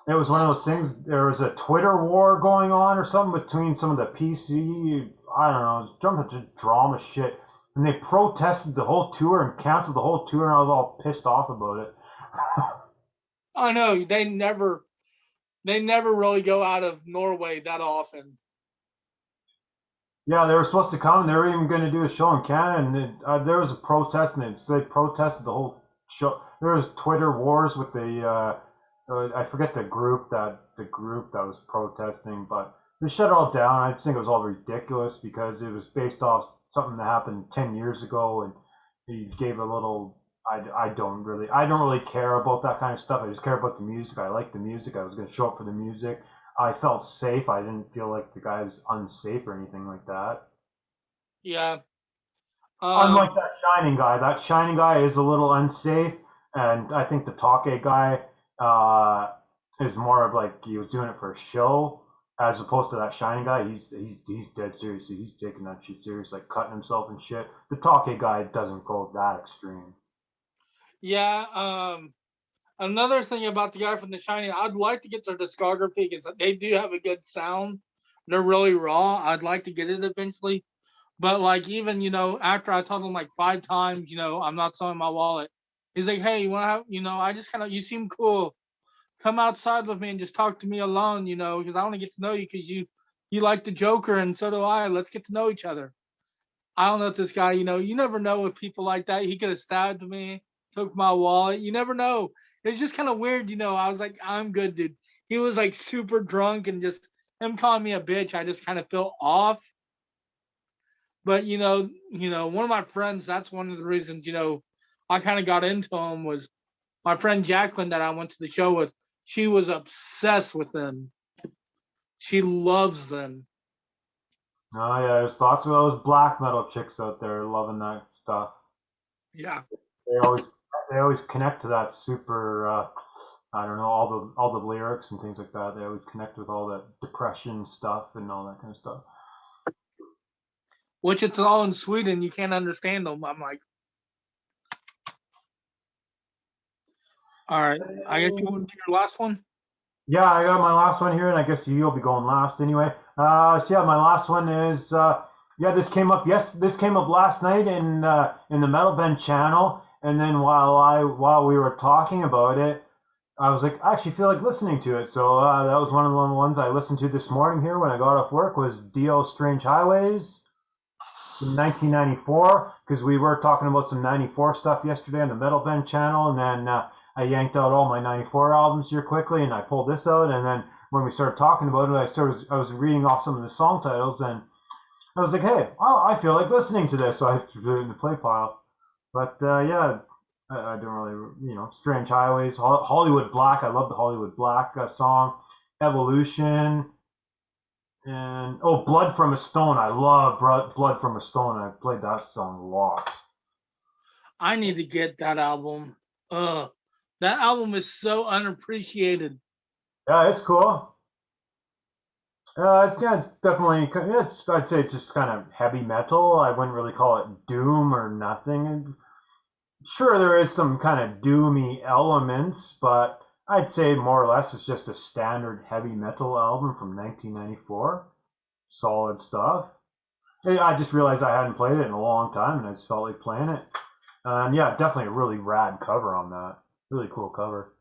it was one of those things, there was a Twitter war going on or something between some of the PC, I don't know, it was some drama shit, and they protested the whole tour and canceled the whole tour, and I was all pissed off about it. I know they never really go out of Norway that often. Yeah, they were supposed to come. They were even going to do a show in Canada, and there was a protest, and they protested the whole show. There was Twitter wars with I forget the group that was protesting, but they shut it all down. I just think it was all ridiculous because it was based off something that happened 10 years ago, and he gave a little. I don't really care about that kind of stuff. I just care about the music. I like the music. I was going to show up for the music. I felt safe. I didn't feel like the guy was unsafe or anything like that. Yeah. Unlike Um. that Shining guy is a little unsafe, and I think the Take guy is more of like he was doing it for a show, as opposed to that Shining guy. He's dead serious. He's taking that shit serious, like cutting himself and shit. The Take guy doesn't go that extreme. Yeah. Another thing about the guy from The Shining, I'd like to get their discography because they do have a good sound. They're really raw. I'd like to get it eventually. But like even after I told him like 5 times, I'm not selling my wallet. He's like, "Hey, you want to have I just kind of you seem cool. Come outside with me and just talk to me alone, because I want to get to know you because you like the Joker and so do I. Let's get to know each other." I don't know if this guy, you never know with people like that. He could have stabbed me, took my wallet. You never know. It's just kind of weird. I was like, "I'm good, dude." He was like super drunk and just him calling me a bitch. I just kind of felt off. But one of my friends. That's one of the reasons I kind of got into him was my friend Jacqueline that I went to the show with. She was obsessed with them. She loves them. Oh yeah, there's lots of those black metal chicks out there loving that stuff. Yeah. They always they always connect to that super. I don't know, all the lyrics and things like that. They always connect with all that depression stuff and all that kind of stuff. Which it's all in Sweden. You can't understand them. I'm like, all right. I guess you want to do your last one. Yeah, I got my last one here, and I guess you'll be going last anyway. So yeah, my last one is yeah. This came up last night in the Metal Bend channel, and then while we were talking about it, I was like, I actually feel like listening to it. So that was one of the ones I listened to this morning here when I got off work was Dio Strange Highways from 1994 because we were talking about some 94 stuff yesterday on the Metal Bend channel, and then I yanked out all my 94 albums here quickly, and I pulled this out, and then when we started talking about it, I was reading off some of the song titles, and I was like, hey, I feel like listening to this, so I threw it in the play pile. But yeah, I don't really, Strange Highways, Hollywood Black. I love the Hollywood Black song, Evolution, and Blood from a Stone. I love Blood from a Stone. I played that song a lot. I need to get that album. That album is so unappreciated. Yeah, it's cool. It's definitely. I'd say it's just kind of heavy metal. I wouldn't really call it doom or nothing. Sure, there is some kind of doomy elements, but I'd say more or less it's just a standard heavy metal album from 1994. Solid stuff. I just realized I hadn't played it in a long time, and I just felt like playing it. And yeah, definitely a really rad cover on that. Really cool cover.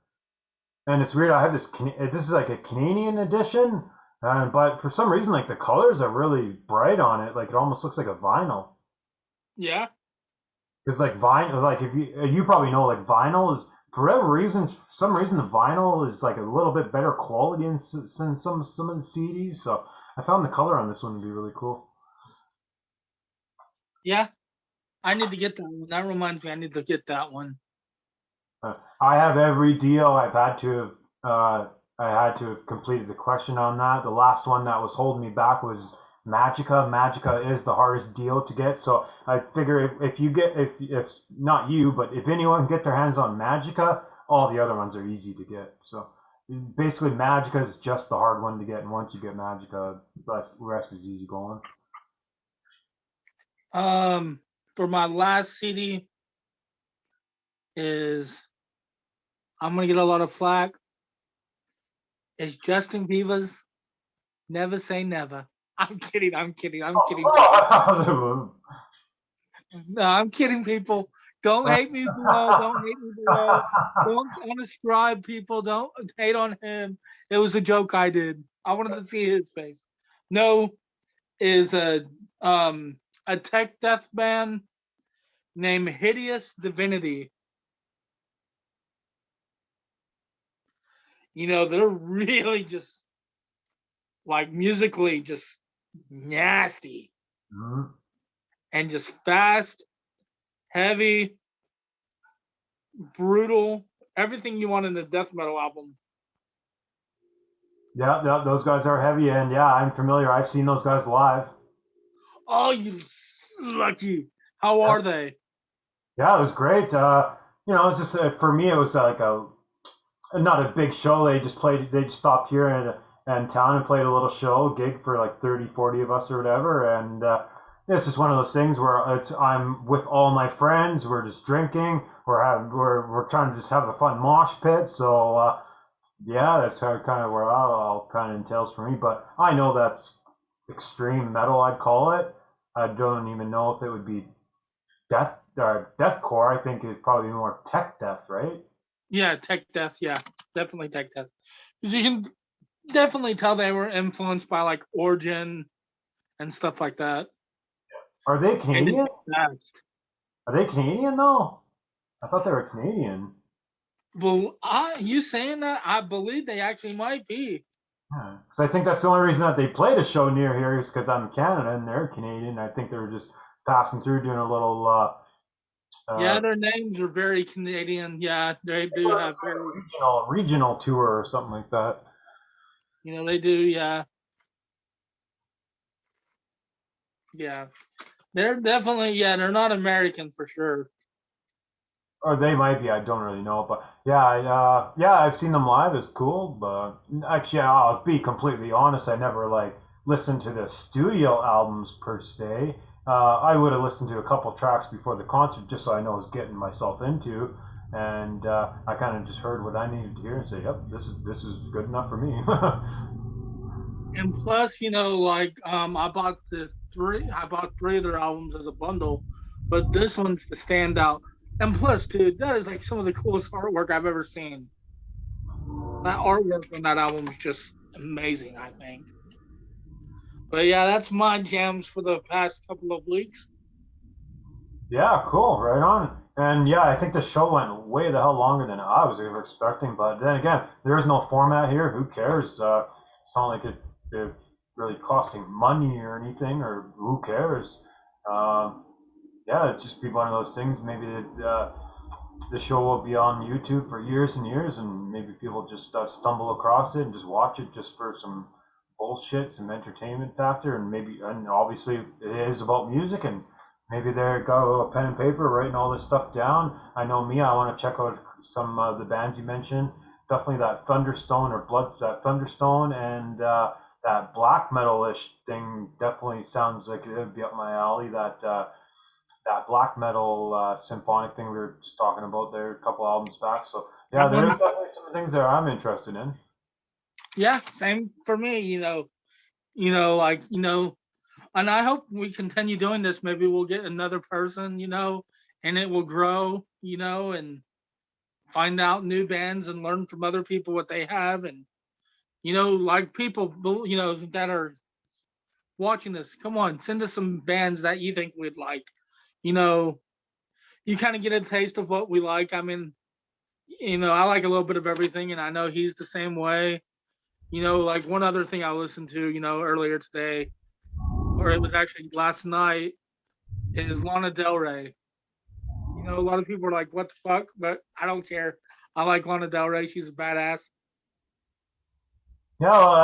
And it's weird. I have this. This is like a Canadian edition, but for some reason, like the colors are really bright on it. Like it almost looks like a vinyl. Yeah. Because like vinyl, like if you probably know, like vinyl is for whatever reason, some reason the vinyl is like a little bit better quality than some of the CDs. So I found the color on this one to be really cool. Yeah, I need to get that one. That reminds me, I need to get that one. I have every deal. I had to have completed the collection on that. The last one that was holding me back was Magica. Magica is the hardest deal to get. So I figure if you get if not you, but if anyone can get their hands on Magica, all the other ones are easy to get. So basically, Magica is just the hard one to get, and once you get Magica, the rest is easy going. For my last CD is I'm gonna get a lot of flack. It's Justin Bieber's "Never Say Never." I'm kidding. I'm kidding. I'm kidding. No, I'm kidding, people. Don't hate me below. Don't hate me below. Don't unsubscribe, people. Don't hate on him. It was a joke I did. I wanted to see his face. No, is a tech death band named Hideous Divinity. They're really just like musically just nasty Mhm. and just fast, heavy, brutal, everything you want in a death metal album. Yeah, yeah, those guys are heavy, and yeah, I'm familiar. I've seen those guys live. Oh, you lucky. How are they? Yeah, it was great. It's just for me, it was like a not a big show. They just played. They just stopped here in town and played a little show gig for like 30, 40 of us or whatever. And it's just one of those things where I'm with all my friends. We're just drinking. We're trying to just have a fun mosh pit. So yeah, that's how kind of where all kind of entails for me. But I know that's extreme metal. I'd call it. I don't even know if it would be deathcore. I think it'd probably be more tech death, right? Yeah, tech death. Yeah, definitely tech death. Because you can definitely tell they were influenced by like Origin and stuff like that. Are they And it's Canadian? fast. Are they Canadian though? I thought they were Canadian. Well, you saying that, I believe they actually might be. Because I think that's the only reason that they played a show near here is because I'm Canada and they're Canadian. I think they were just passing through doing a little Yeah, their names are very Canadian. Yeah, they do have very, regional tour or something like that. they do. Yeah, yeah. They're definitely, yeah, they're not American for sure. Or they might be. I don't really know, but yeah, yeah, I've seen them live. It's cool, but actually, I'll be completely honest. I never like listened to the studio albums per se. I would have listened to a couple tracks before the concert just so I know what I was getting myself into, and I kind of just heard what I needed to hear and say, "Yep, this is good enough for me." And plus, like I bought three of their albums as a bundle, but this one's the standout. And plus, dude, that is like some of the coolest artwork I've ever seen. That artwork on that album is just amazing, I think. But yeah, that's my jams for the past couple of weeks. Yeah, cool, right on. And yeah, I think the show went way the hell longer than I was ever expecting. But then again, there is no format here. Who cares? It's not like it really costing money or anything, or who cares? Um, yeah, it'd just be one of those things. Maybe the show will be on YouTube for years and years, and maybe people just stumble across it and just watch it just for some bullshit, some entertainment factor, and obviously it is about music, and maybe they got a little pen and paper writing all this stuff down. I know me, I want to check out some of the bands you mentioned. Definitely that Thunderstone, and that black metal-ish thing definitely sounds like it would be up my alley. That black metal symphonic thing we were just talking about there a couple albums back. So That yeah, there's one, definitely some things that I'm interested in. yeah, same for me. Like and I hope we continue doing this. Maybe we'll get another person, and it will grow, and find out new bands and learn from other people what they have, and like people, that are watching this. Come on, send us some bands that you think we'd like. You know, you kind of get a taste of what we like. I mean, I like a little bit of everything, and I know he's the same way. Like one other thing I listened to, earlier today, or it was actually last night, is Lana Del Rey. A lot of people are like, "What the fuck?" But I don't care. I like Lana Del Rey. She's a badass. Yeah, well,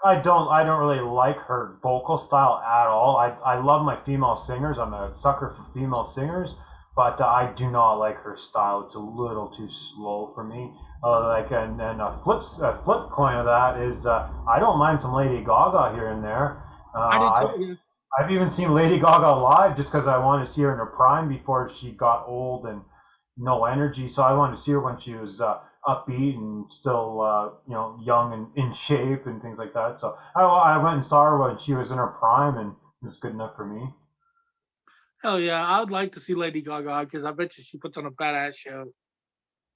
I don't really like her vocal style at all. I love my female singers. I'm a sucker for female singers, but I do not like her style. It's a little too slow for me. And a flip coin of that is I don't mind some Lady Gaga here and there. I did Uh, too. Yeah. I've even seen Lady Gaga live just because I wanted to see her in her prime before she got old and no energy. So I wanted to see her when she was upbeat and still, young and in shape and things like that. So I went and saw her when she was in her prime, and it was good enough for me. Hell yeah, I would like to see Lady Gaga because I bet you she puts on a badass show.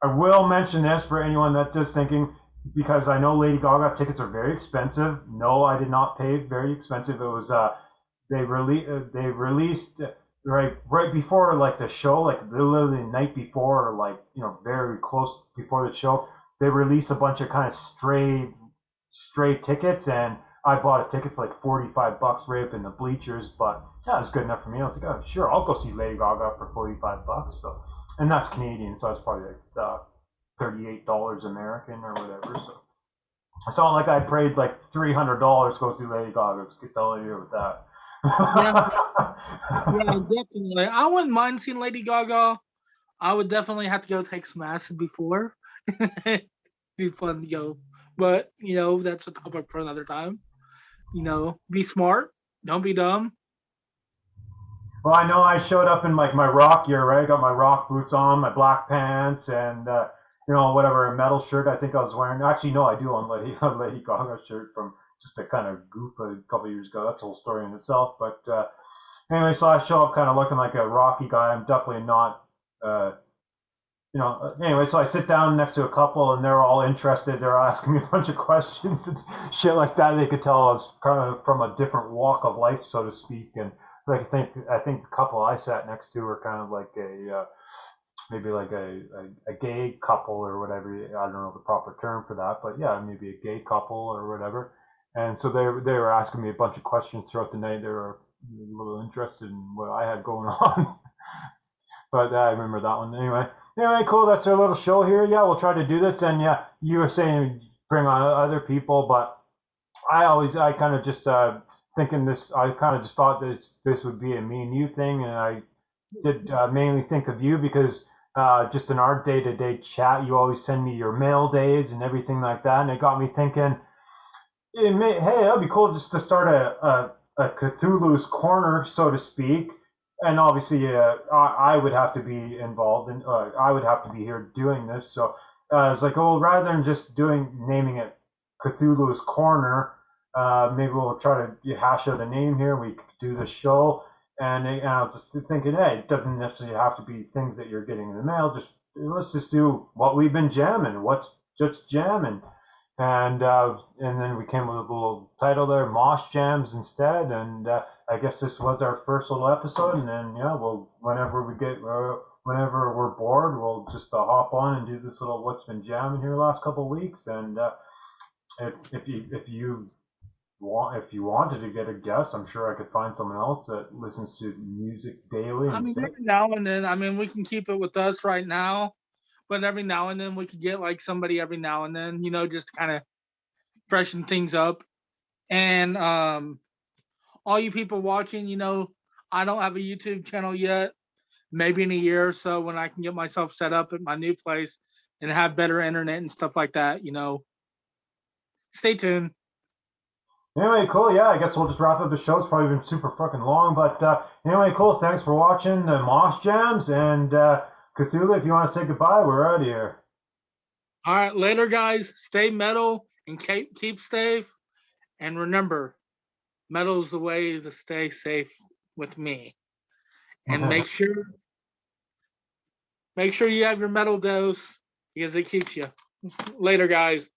I will mention this for anyone that is thinking, because I know Lady Gaga tickets are very expensive. No, I did not pay very expensive. It was they released right before like the show, like literally the night before, or like very close before the show. They released a bunch of kind of stray tickets, and I bought a ticket for like $45 right up in the bleachers. But yeah, it was good enough for me. I was like, oh sure, I'll go see Lady Gaga for $45. So, and that's Canadian, so it's probably like $38 American or whatever. So it's not like I paid like $300 to go see Lady Gaga. So I can tell you with that. Yeah, yeah, definitely. I wouldn't mind seeing Lady Gaga. I would definitely have to go take some acid before. Be fun to go, but that's a topic for another time. Be smart, don't be dumb. Well, I know I showed up in like my rock gear, right? I got my rock boots on, my black pants, and whatever metal shirt I think I was wearing. Actually, no, I do own Lady Gaga shirt from just a kind of goof a couple of years ago. That's a whole story in itself. But anyway, so I show up kind of looking like a rocky guy. I'm definitely not. Uh, Anyway, so I sit down next to a couple, and they're all interested. They're asking me a bunch of questions and shit like that. They could tell I was kind of from a different walk of life, so to speak. And like I think the couple I sat next to were kind of like maybe like a gay couple or whatever. I don't know the proper term for that, but yeah, maybe a gay couple or whatever. And so they were asking me a bunch of questions throughout the night. They were a little interested in what I had going on. But I remember that one anyway. Anyway, cool. That's our little show here. Yeah, we'll try to do this. And yeah, you were saying bring on other people, but I kind of just thinking this. I kind of just thought that this would be a me and you thing, and I did mainly think of you because just in our day-to-day chat, you always send me your mail days and everything like that, and it got me thinking. Hey, that'd be cool just to start a Cthulhu's corner, so to speak. And obviously, I would have to be involved, and I would have to be here doing this. So I was like, oh, rather than just naming it Cthulhu's Corner, maybe we'll try to hash out a name here. We could do the show, and I was just thinking, hey, it doesn't necessarily have to be things that you're getting in the mail. Let's just do what we've been jamming. What's just jamming. And then we came with a little title there, Mosh Jams instead, and I guess this was our first little episode. And then yeah, whenever we're bored, we'll just hop on and do this little what's been jamming here the last couple of weeks. And if you wanted to get a guest, I'm sure I could find someone else that listens to music daily I and mean, stuff. every now and then, I mean, we can keep it with us right now, but every now and then we could get like somebody every now and then, just to kind of freshen things up. And all you people watching, I don't have a YouTube channel yet. Maybe in a year or so when I can get myself set up at my new place and have better internet and stuff like that, stay tuned. Anyway, cool. Yeah, I guess we'll just wrap up the show. It's probably been super fucking long, but anyway, cool. Thanks for watching the Mosh Jams, and Cthulhu. If you want to say goodbye, we're out of here. All right, later, guys. Stay metal and keep safe. And remember, metal's the way to stay safe with me. And make sure you have your metal dose because it keeps you. Later, guys.